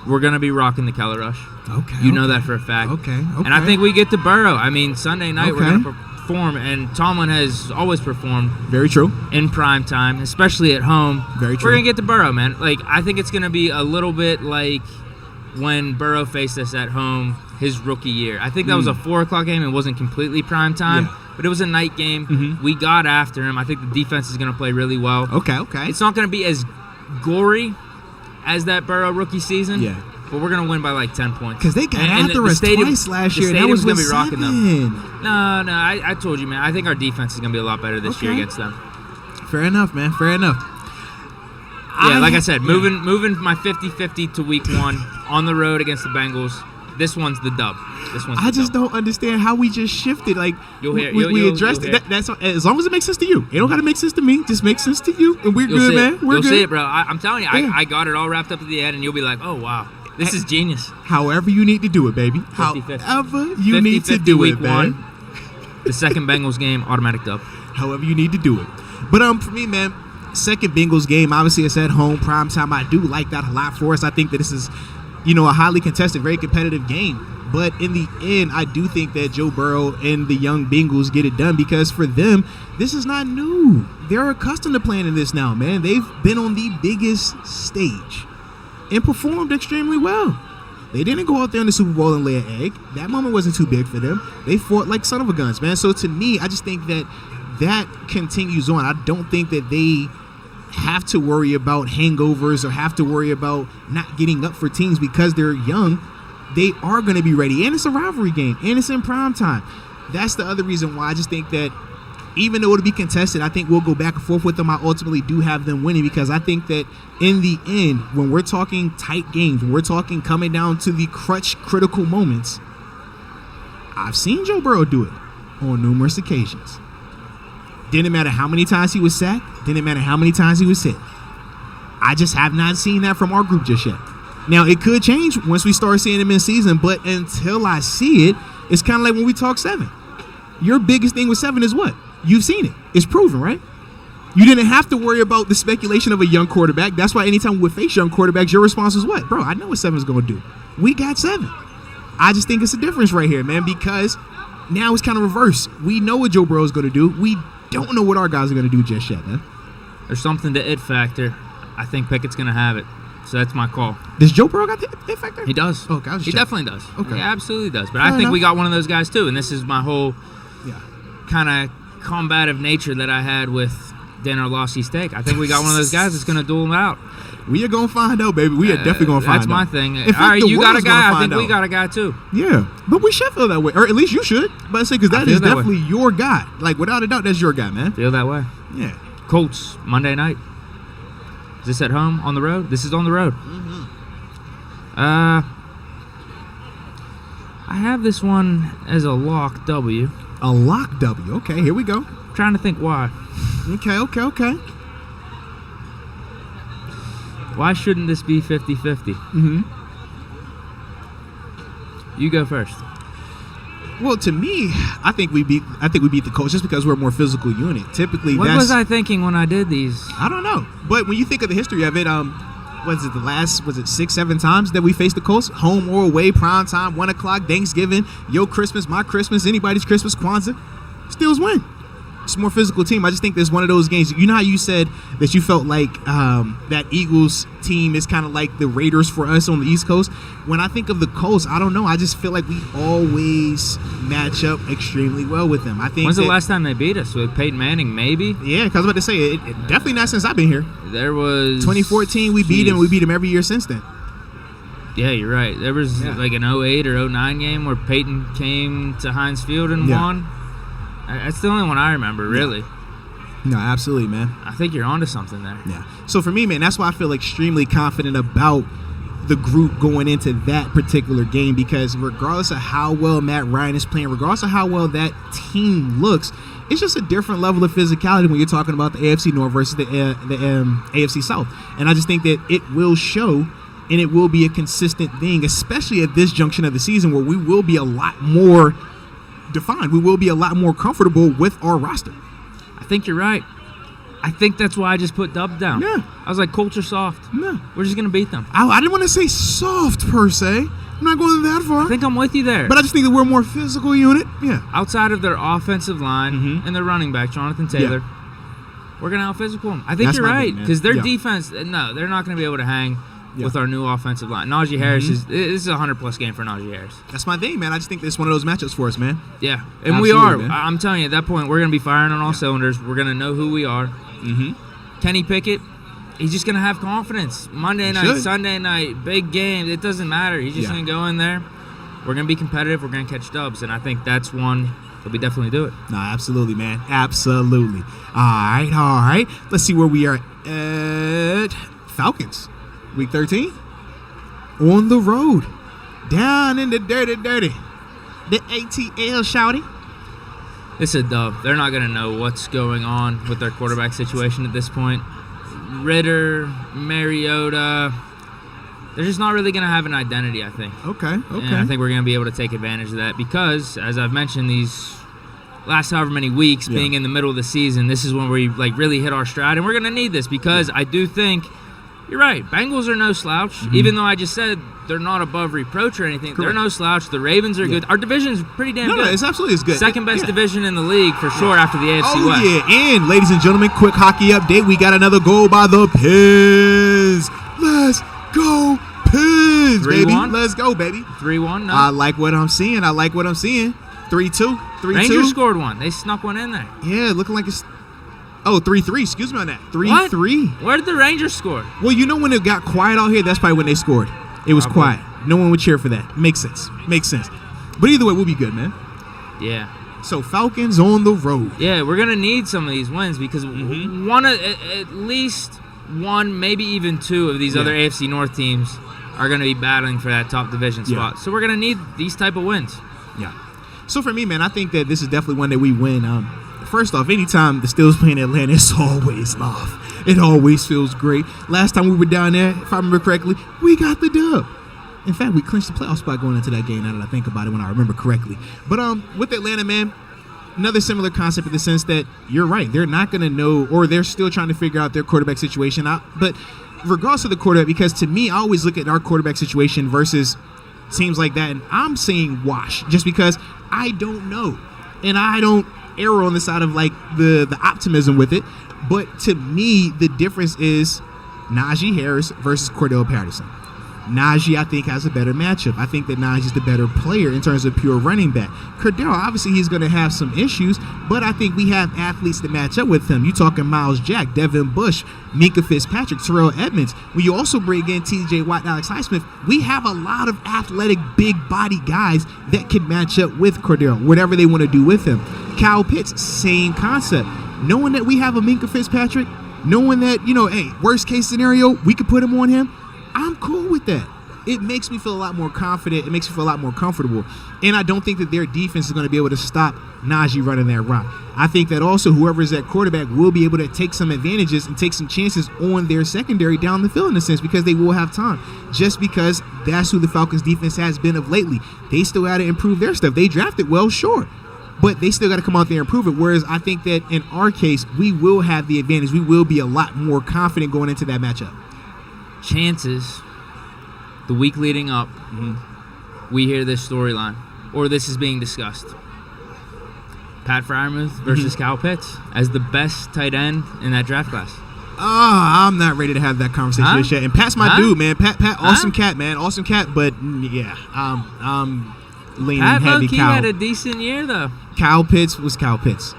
We're going to be rocking the Keller Rush. Okay. You know that for a fact. Okay. And I think we get to Burrow. I mean, Sunday night we're Okay. going to perform, and Tomlin has always performed Very true. in prime time, especially at home. Very true. We're going to get to Burrow, man. Like, I think it's going to be a little bit like when Burrow faced us at home his rookie year. I think that was a 4 o'clock game. It wasn't completely prime time, Yeah. but it was a night game. Mhm. We got after him. I think the defense is going to play really well. Okay. It's not going to be as gory as that Burrow rookie season. Yeah. but we're gonna win by like 10 points. Because they got after us twice last year. That was gonna be rocking them. No, I told you, man. I think our defense is gonna be a lot better this year against them. Fair enough, man. Fair enough. Yeah, like I said, moving my 50-50 to week 1 on the road against the Bengals. This one's the dub. I just don't understand how we just shifted. Like we addressed it. That's as long as it makes sense to you. It don't got to make sense to me. Just makes sense to you, and we're good, man. We're good. You'll see it, bro. I'm telling you, I got it all wrapped up at the end, and you'll be like, oh wow, this is genius. However you need to do it, baby. 50-50. However you need to do week it, man. 1, the second Bengals game, automatic dub. However you need to do it. But for me, man, second Bengals game. Obviously, it's at home, prime time. I do like that a lot for us. I think that this is, a highly contested, very competitive game. But in the end, I do think that Joe Burrow and the young Bengals get it done because for them, this is not new. They're accustomed to playing in this now, man. They've been on the biggest stage and performed extremely well. They didn't go out there in the Super Bowl and lay an egg. That moment wasn't too big for them. They fought like son of a guns, man. So to me, I just think that continues on. I don't think that they have to worry about hangovers or have to worry about not getting up for teams because they're young. They are going to be ready, and it's a rivalry game, and it's in prime time. That's the other reason why I just think that even though it'll be contested, I think we'll go back and forth with them. I ultimately do have them winning because I think that in the end, when we're talking tight games, when we're talking coming down to the critical moments, I've seen Joe Burrow do it on numerous occasions. Didn't matter how many times he was sacked. Didn't matter how many times he was hit. I just have not seen that from our group just yet. Now, it could change once we start seeing him in season, but until I see it, it's kind of like when we talk 7. Your biggest thing with 7 is what? You've seen it. It's proven, right? You didn't have to worry about the speculation of a young quarterback. That's why anytime we face young quarterbacks, your response is what? Bro, I know what 7 is going to do. We got 7. I just think it's a difference right here, man, because now it's kind of reverse. We know what Joe Burrow is going to do. We don't know what our guys are going to do just yet, man. There's something to it factor. I think Pickett's going to have it. So that's my call. Does Joe Burrow got the it factor? He does. Okay, he definitely does. Okay. He absolutely does. But I think we got one of those guys too. And this is my whole kind of combative nature that I had with Dan Orlovsky's take. I think we got one of those guys that's going to duel him out. We are going to find out, baby. We are definitely going to find out. That's my thing. All right, you got a guy. I think we got a guy too. Yeah. But we should feel that way. Or at least you should. But I say, because that is definitely your guy. Like, without a doubt, that's your guy, man. Feel that way. Yeah. Colts, Monday night. Is this at home, on the road? This is on the road. Mm-hmm. I have this one as a lock W. A lock W. Okay, here we go. I'm trying to think why. Okay. Why shouldn't this be 50-50? Mm-hmm. You go first. Well, to me, I think we beat the Colts just because we're a more physical unit. Typically, what was I thinking when I did these? I don't know. But when you think of the history of it, was it 6-7 times that we faced the Colts? Home or away, prime time, 1 o'clock, Thanksgiving, your Christmas, my Christmas, anybody's Christmas, Kwanzaa. Steelers win. It's a more physical team. I just think there's one of those games. You know how you said that you felt like that Eagles team is kind of like the Raiders for us on the East Coast? When I think of the Colts, I don't know. I just feel like we always match up extremely well with them. I think. When's the last time they beat us? With Peyton Manning, maybe? Yeah, because I was about to say, it definitely not since I've been here. There was 2014, we beat him. We beat him every year since then. Yeah, you're right. There was like an 08 or 09 game where Peyton came to Heinz Field and won. That's the only one I remember, really. No, absolutely, man. I think you're onto something there. Yeah. So for me, man, that's why I feel extremely confident about the group going into that particular game, because regardless of how well Matt Ryan is playing, regardless of how well that team looks, it's just a different level of physicality when you're talking about the AFC North versus the AFC South. And I just think that it will show, and it will be a consistent thing, especially at this junction of the season where we will be a lot more defined. We will be a lot more comfortable with our roster. I think you're right. I think that's why I just put Dub down. Yeah. I was like, Colts are soft. No. We're just going to beat them. I didn't want to say soft per se. I'm not going that far. I think I'm with you there. But I just think that we're a more physical unit. Yeah. Outside of their offensive line and their running back, Jonathan Taylor, we're going to out-physical them. I think you're right. Because their defense, no, they're not going to be able to hang with our new offensive line. Najee Harris this is a 100-plus game for Najee Harris. That's my thing, man. I just think it's one of those matchups for us, man. Yeah, and absolutely, we are. Man. I'm telling you, at that point, we're going to be firing on all cylinders. We're going to know who we are. Mm-hmm. Kenny Pickett, he's just going to have confidence. Monday night, Sunday night, big game. It doesn't matter. He's just going to go in there. We're going to be competitive. We're going to catch dubs. And I think that's one that we definitely do it. No, absolutely, man. Absolutely. All right. Let's see where we are at. Falcons, week 13. On the road. Down in the dirty. The ATL, shouty. It's a dub. They're not going to know what's going on with their quarterback situation at this point. Ritter, Mariota, they're just not really going to have an identity, I think. Okay. And I think we're going to be able to take advantage of that because, as I've mentioned, these last however many weeks, being in the middle of the season, this is when we really hit our stride, and we're going to need this because I do think you're right. Bengals are no slouch, even though I just said they're not above reproach or anything. Correct. They're no slouch. The Ravens are good. Our division's pretty damn good. No, it's absolutely good. Second best division in the league for sure after the AFC West. Yeah. And, ladies and gentlemen, quick hockey update. We got another goal by the Pins. Let's go, Pins, baby. Let's go, baby. 3-1, no. I like what I'm seeing. 3-2. Rangers scored one. They snuck one in there. Yeah, looking like it's... Oh, 3-3. Excuse me on that. 3-3. Where did the Rangers score? Well, you know when it got quiet out here, that's probably when they scored. It was quiet. No one would cheer for that. Makes sense. But either way, we'll be good, man. Yeah. So, Falcons on the road. Yeah, we're going to need some of these wins because at least one, maybe even two of these other AFC North teams are going to be battling for that top division spot. So, we're going to need these type of wins. Yeah. So, for me, man, I think that this is definitely one that we win. First off, anytime the Steelers play in Atlanta, it's always love. It always feels great. Last time we were down there, if I remember correctly, we got the dub. In fact, we clinched the playoff spot going into that game, now that I think about it, when I remember correctly. But with Atlanta, man, another similar concept in the sense that you're right. They're not going to know, or they're still trying to figure out their quarterback situation out. But regardless of the quarterback, because to me, I always look at our quarterback situation versus teams like that, and I'm saying wash just because I don't know. And I don't err on the side of the optimism with it, but to me the difference is Najee Harris versus Cordell Patterson. Najee, I think, has a better matchup. I think that Najee's the better player in terms of pure running back. Cordell, obviously, he's going to have some issues, but I think we have athletes to match up with him. You talking Miles Jack, Devin Bush, Minka Fitzpatrick, Terrell Edmonds. When you also bring in T.J. Watt, Alex Highsmith, we have a lot of athletic, big-body guys that can match up with Cordell, whatever they want to do with him. Kyle Pitts, same concept. Knowing that we have a Minka Fitzpatrick, knowing that, hey, worst-case scenario, we could put him on him, I'm cool with that. It makes me feel a lot more confident. It makes me feel a lot more comfortable. And I don't think that their defense is going to be able to stop Najee running that route. I think that also whoever is at quarterback will be able to take some advantages and take some chances on their secondary down the field in a sense because they will have time. Just because that's who the Falcons defense has been of lately. They still got to improve their stuff. They drafted well, sure. But they still got to come out there and prove it. Whereas I think that in our case, we will have the advantage. We will be a lot more confident going into that matchup. Chances the week leading up, we hear this storyline, or this is being discussed. Pat Freiermuth versus Kyle Pitts as the best tight end in that draft class. I'm not ready to have that conversation yet. And Pat's my dude, man. Pat, awesome cat, man. Awesome cat, but yeah, I'm leaning Pat heavy Kyle. Had a decent year, though. Kyle Pitts was Kyle Pitts.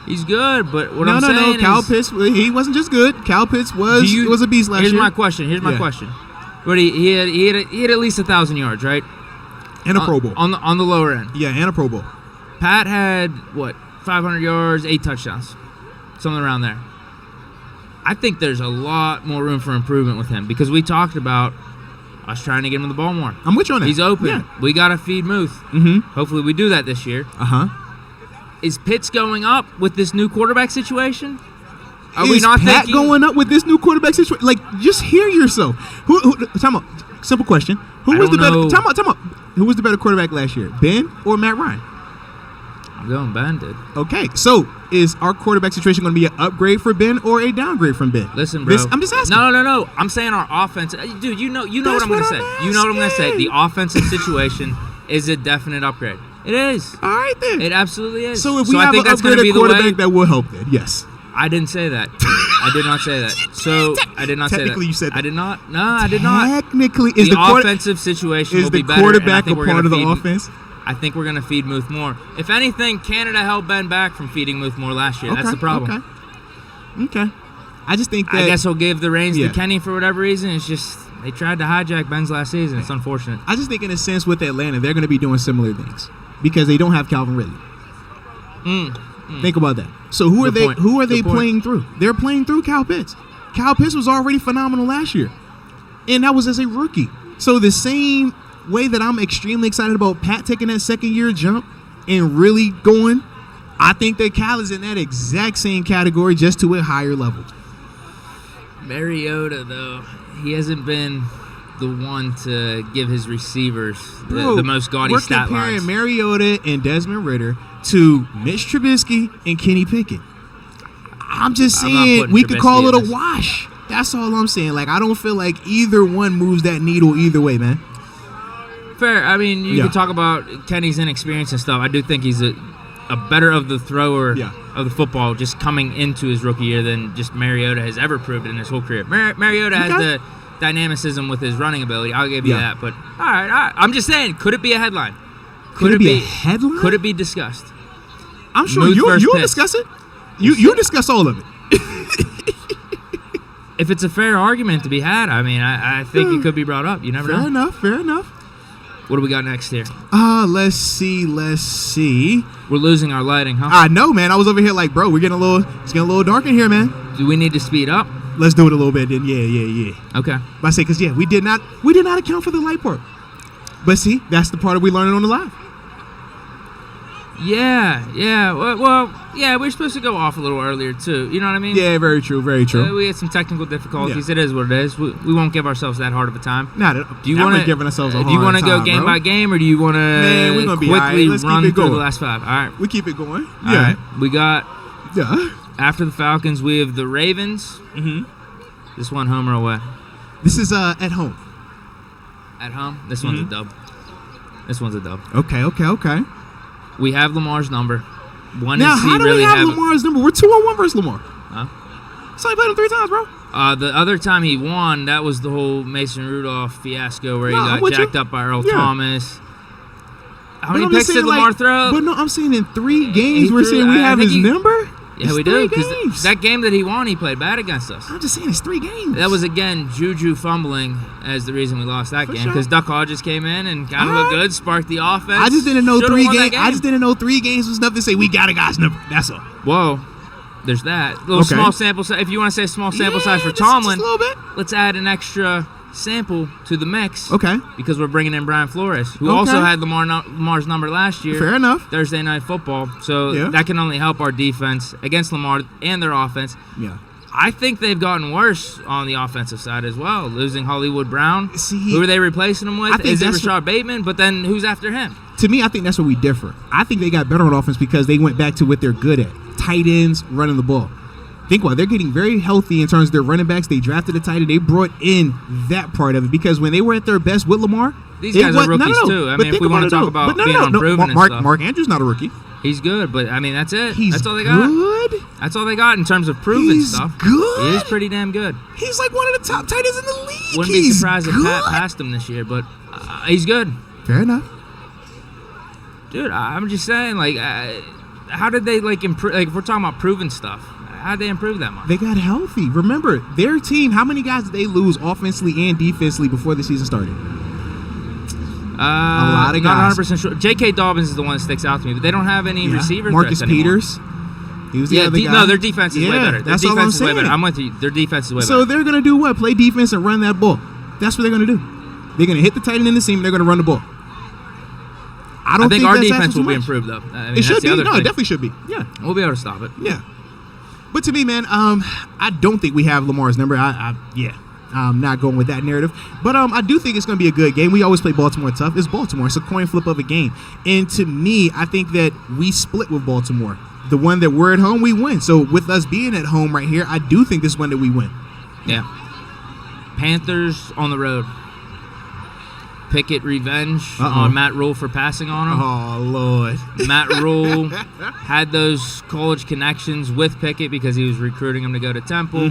He's good, but what I'm saying is... No, Kyle Pitts, he wasn't just good. Kyle Pitts was a beast last year. Here's my question. But he had at least 1,000 yards, right? And a Pro Bowl. On the lower end. Yeah, and a Pro Bowl. Pat had, 500 yards, 8 touchdowns. Something around there. I think there's a lot more room for improvement with him because we talked about us trying to get him the ball more. I'm with you on that. He's open. Yeah. We got to feed Muth. Mm-hmm. Hopefully we do that this year. Is Pitts going up with this new quarterback situation? Is Pat going up with this new quarterback situation? Just hear yourself. Time out. Simple question. Who was the better? Time out. Who was the better quarterback last year, Ben or Matt Ryan? I'm going Ben, dude. Okay, so is our quarterback situation going to be an upgrade for Ben or a downgrade from Ben? Listen, bro. I'm just asking. No. I'm saying our offense. Dude, you know what I'm going to say. You know what I'm going to say. The offensive situation is a definite upgrade. It is. All right, then. It absolutely is. So if we have an upgraded quarterback, that will help then, yes. I didn't say that. I did not say that. So I did not say that. Technically, you said that. I did not. No, I did not. Technically, the offensive situation will be better. Is the quarterback a part of the offense? I think we're going to feed Muth more. If anything, Canada held Ben back from feeding Muth more last year. That's the problem. Okay. I just think that I guess he'll give the reins to Kenny for whatever reason. It's just they tried to hijack Ben's last season. It's unfortunate. I just think in a sense with Atlanta, they're going to be doing similar things because they don't have Calvin Ridley. Think about that. So who are they playing through? They're playing through Kyle Pitts. Kyle Pitts was already phenomenal last year, and that was as a rookie. So the same way that I'm extremely excited about Pat taking that second-year jump and really going, I think that Cal is in that exact same category, just to a higher level. Mariota, though, he hasn't been the one to give his receivers the most gaudy stat lines. We're comparing Mariota and Desmond Ridder to Mitch Trubisky and Kenny Pickett. I'm just saying we could call it a wash. That's all I'm saying. Like, I don't feel like either one moves that needle either way, man. Fair. I mean, you can talk about Kenny's inexperience and stuff. I do think he's a better of the thrower of the football just coming into his rookie year than just Mariota has ever proved in his whole career. Mariota has the dynamicism with his running ability. I'll give you that. But, all right, I'm just saying, could it be a headline? Could it be a headline? Could it be discussed? I'm sure you'll discuss it. You discuss all of it. If it's a fair argument to be had, I mean, I think it could be brought up. You never know. Fair enough. What do we got next here? Let's see. We're losing our lighting, huh? I know, man. I was over here like, bro, it's getting a little dark in here, man. Do we need to speed up? Let's do it a little bit then. Yeah. Okay. But I say, because, we did not account for the light part. But see, that's the part that we learned on the live. Yeah. Well, we're supposed to go off a little earlier, too. You know what I mean? Yeah, very true. We had some technical difficulties. Yeah. It is what it is. We won't give ourselves that hard of a time. Do you want to giving ourselves a hard time? Do you want to go game by game, or do you want to quickly run through the last five? All right. We keep it going. All right. We got, after the Falcons, we have the Ravens. Mm-hmm. This one, home or away? This is at home. At home? This one's a dub. This one's a dub. Okay. We have Lamar's number. How do we have Lamar's number? We're 2-1 versus Lamar. Huh? So he played him 3 times, bro. The other time he won, that was the whole Mason Rudolph fiasco where he got jacked up by Earl Thomas. How many picks did Lamar throw? But no, I'm saying in 3 games we're saying we have his number? Yeah, we do. Because that game that he won, he played bad against us. I'm just saying it's 3 games. That was, again, Juju fumbling as the reason we lost that game. Because Duck Hodges came in and kind of looked good, sparked the offense. I just didn't know 3 games. I just didn't know 3 games was enough to say we got a guy's number. That's all. Whoa. There's that. Little small sample size. If you want to say small sample size for Tomlin, just a little bit. Let's add an extra sample to the mix. Okay. Because we're bringing in Brian Flores, who also had Lamar's number last year. Fair enough. Thursday Night Football. So that can only help our defense against Lamar and their offense. Yeah. I think they've gotten worse on the offensive side as well. Losing Hollywood Brown. Who are they replacing him with? Is it Rashard Bateman? But then who's after him? To me, I think that's where we differ. I think they got better on offense because they went back to what they're good at. Tight ends, running the ball. Think about it, they're getting very healthy in terms of their running backs. They drafted a tight end. They brought in that part of it because when they were at their best with Lamar, these guys are rookies too. I mean, if we want to talk about being unproven and stuff. Mark Andrews not a rookie. He's good, but I mean that's it. That's all they got. Good. That's all they got in terms of proven stuff. Good. He is pretty damn good. He's like one of the top tight ends in the league. Wouldn't be surprised if Pat passed him this year, but he's good. Fair enough. Dude, I'm just saying, like, how did they improve? Like, if we're talking about proven stuff. How'd they improve that much? They got healthy. Remember, their team, how many guys did they lose offensively and defensively before the season started? A lot of guys. Not 100% sure. J.K. Dobbins is the one that sticks out to me, but they don't have any receiver Marcus threats Peters. He was the other guy. No, their defense is way better. That's all I'm saying. I'm with you. Their defense is way better. So they're going to do what? Play defense and run that ball. That's what they're going to do. They're going to hit the tight end in the seam and they're going to run the ball. I think our defense will be improved, though. I mean, it should be. No, it definitely should be. Yeah. We'll be able to stop it. Yeah. But to me, man, I don't think we have Lamar's number. I'm not going with that narrative. But I do think it's going to be a good game. We always play Baltimore tough. It's Baltimore. It's a coin flip of a game. And to me, I think that we split with Baltimore. The one that we're at home, we win. So with us being at home right here, I do think this one that we win. Yeah. Panthers on the road. Pickett revenge on Matt Rule for passing on him. Oh, Lord. Matt Rule had those college connections with Pickett because he was recruiting him to go to Temple.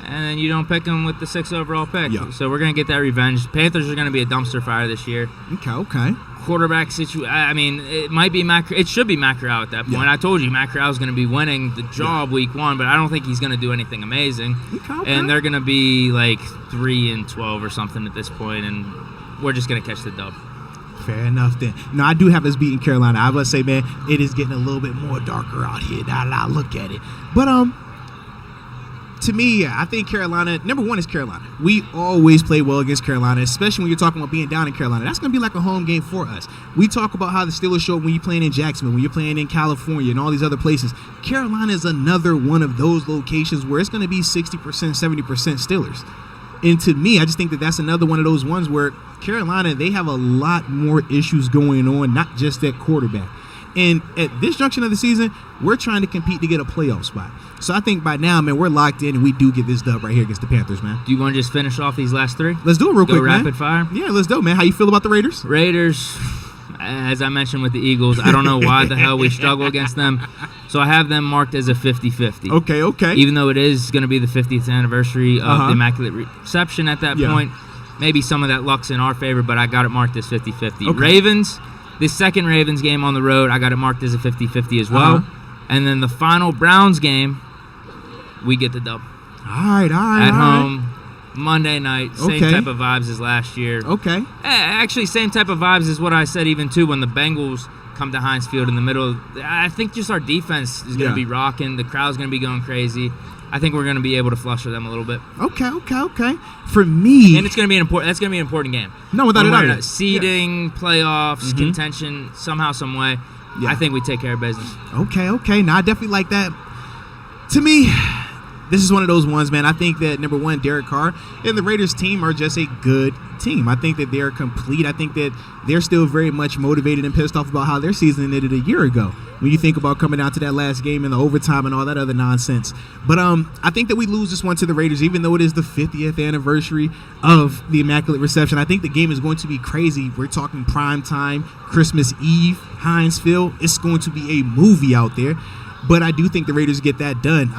and then you don't pick them with the 6th overall pick. Yeah. So we're going to get that revenge. Panthers are going to be a dumpster fire this year. Okay. Quarterback situation. I mean, it might be it should be Matt Corral at that point. Yeah. I told you Matt Corral is going to be winning the job week 1, but I don't think he's going to do anything amazing. Okay. And they're going to be like 3-12 or something at this point, and we're just going to catch the dub. Fair enough then. No, I do have us beating Carolina. I would say, man, it is getting a little bit more darker out here now that I look at it. But to me, I think Carolina, number one is Carolina. We always play well against Carolina, especially when you're talking about being down in Carolina. That's going to be like a home game for us. We talk about how the Steelers show when you're playing in Jacksonville, when you're playing in California and all these other places. Carolina is another one of those locations where it's going to be 60%, 70% Steelers. And to me, I just think that that's another one of those ones where Carolina, they have a lot more issues going on, not just at quarterback. And at this junction of the season, we're trying to compete to get a playoff spot. So I think by now, man, we're locked in and we do get this dub right here against the Panthers, man. Do you want to just finish off these last 3? Let's do it real quick, man. Rapid fire? Yeah, let's do it, man. How you feel about the Raiders? Raiders, as I mentioned with the Eagles, I don't know why the hell we struggle against them. So I have them marked as a 50-50. Okay. Even though it is going to be the 50th anniversary of the Immaculate Reception at that point. Maybe some of that luck's in our favor, but I got it marked as 50-50. Okay. Ravens, the second Ravens game on the road, I got it marked as a 50-50 as well. And then the final Browns game, we get the dub. All right. At home, Monday night, same Okay. type of vibes as last year. Okay. Actually, same type of vibes as what I said even too when the Bengals come to Heinz Field in the middle. I think just our defense is going to be rocking. The crowd's going to be going crazy. I think we're going to be able to fluster them a little bit. Okay. For me, And it's going to be that's going to be an important game. No, without a doubt. Seeding, playoffs, contention, somehow, some way. Yeah. I think we take care of business. Okay. Now I definitely like that. To me, this is one of those ones, man. I think that, number one, Derek Carr and the Raiders team are just a good team. I think that they're complete. I think that they're still very much motivated and pissed off about how their season ended a year ago. When you think about coming down to that last game and the overtime and all that other nonsense. But I think that we lose this one to the Raiders, even though it is the 50th anniversary of the Immaculate Reception. I think the game is going to be crazy. We're talking prime time, Christmas Eve, Heinz Field. It's going to be a movie out there. But I do think the Raiders get that done.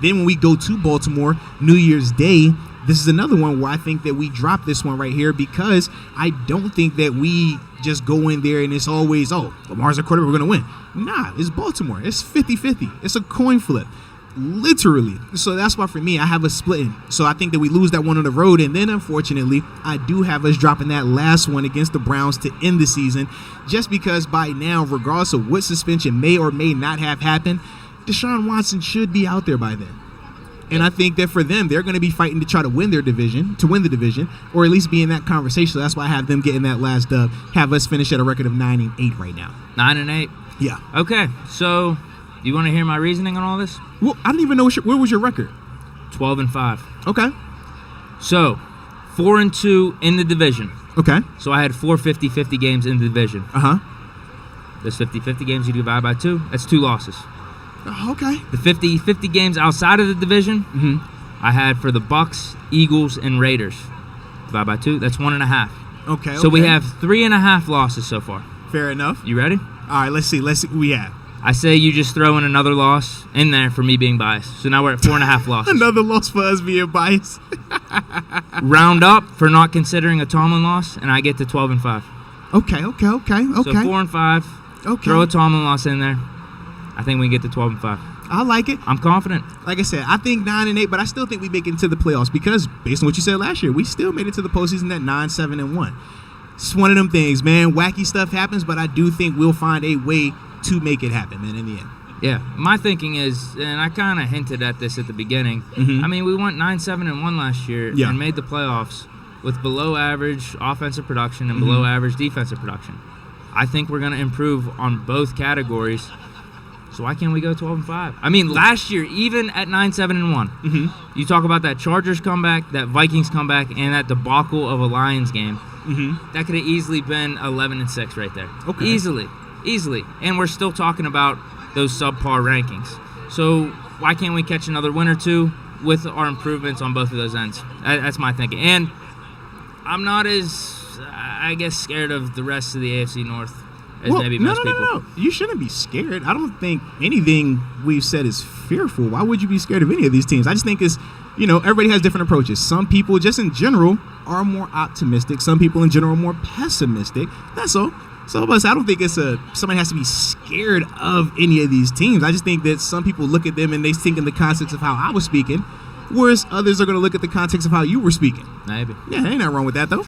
Then when we go to Baltimore, New Year's Day, this is another one where I think that we drop this one right here because I don't think that we just go in there and it's always, Lamar's a quarterback, we're going to win. Nah, it's Baltimore. It's 50-50. It's a coin flip. Literally. So that's why for me, I have us splitting. So I think that we lose that one on the road. And then, unfortunately, I do have us dropping that last one against the Browns to end the season. Just because by now, regardless of what suspension may or may not have happened, Deshaun Watson should be out there by then. And I think that for them, they're going to be fighting to try to win their division, or at least be in that conversation. So that's why I have them getting that last dub. Have us finish at a record of 9-8 right now. 9-8. Yeah. Okay, so you want to hear my reasoning on all this? Well, I don't even know what was your record. 12-5. Okay. So 4-2 in the division. Okay. So I had 4 50-50 games in the division. Those 50-50 games you divide by 2, that's 2 losses. Okay. The 50-50 games outside of the division, I had for the Bucks, Eagles, and Raiders. Divide by 2, that's 1.5. Okay. So we have 3.5 losses so far. Fair enough. You ready? All right, let's see what we have. I say you just throw in another loss in there for me being biased. So now we're at 4.5 losses. Another loss for us being biased. Round up for not considering a Tomlin loss, and I get to 12-5. Okay. So 4-5. Okay. Throw a Tomlin loss in there. I think we can get to 12-5. I like it. I'm confident. Like I said, I think 9-8, but I still think we make it into the playoffs because based on what you said last year, we still made it to the postseason at 9-7-1. It's one of them things, man. Wacky stuff happens, but I do think we'll find a way to make it happen, man, in the end. Yeah, my thinking is, and I kind of hinted at this at the beginning, I mean, we went 9-7-1 last year and made the playoffs with below average offensive production and below average defensive production. I think we're going to improve on both categories. So why can't we go 12-5? I mean, last year, even at 9-7-1, you talk about that Chargers comeback, that Vikings comeback, and that debacle of a Lions game. That could have easily been 11-6 right there. Okay. Easily. And we're still talking about those subpar rankings. So why can't we catch another win or two with our improvements on both of those ends? That's my thinking. And I'm not as, I guess, scared of the rest of the AFC North. as maybe most people. No. You shouldn't be scared. I don't think anything we've said is fearful. Why would you be scared of any of these teams? I just think it's, everybody has different approaches. Some people, just in general, are more optimistic. Some people in general are more pessimistic. That's all. So, but I don't think it's somebody has to be scared of any of these teams. I just think that some people look at them and they think in the context of how I was speaking, whereas others are going to look at the context of how you were speaking. Maybe. Yeah, ain't nothing wrong with that, though.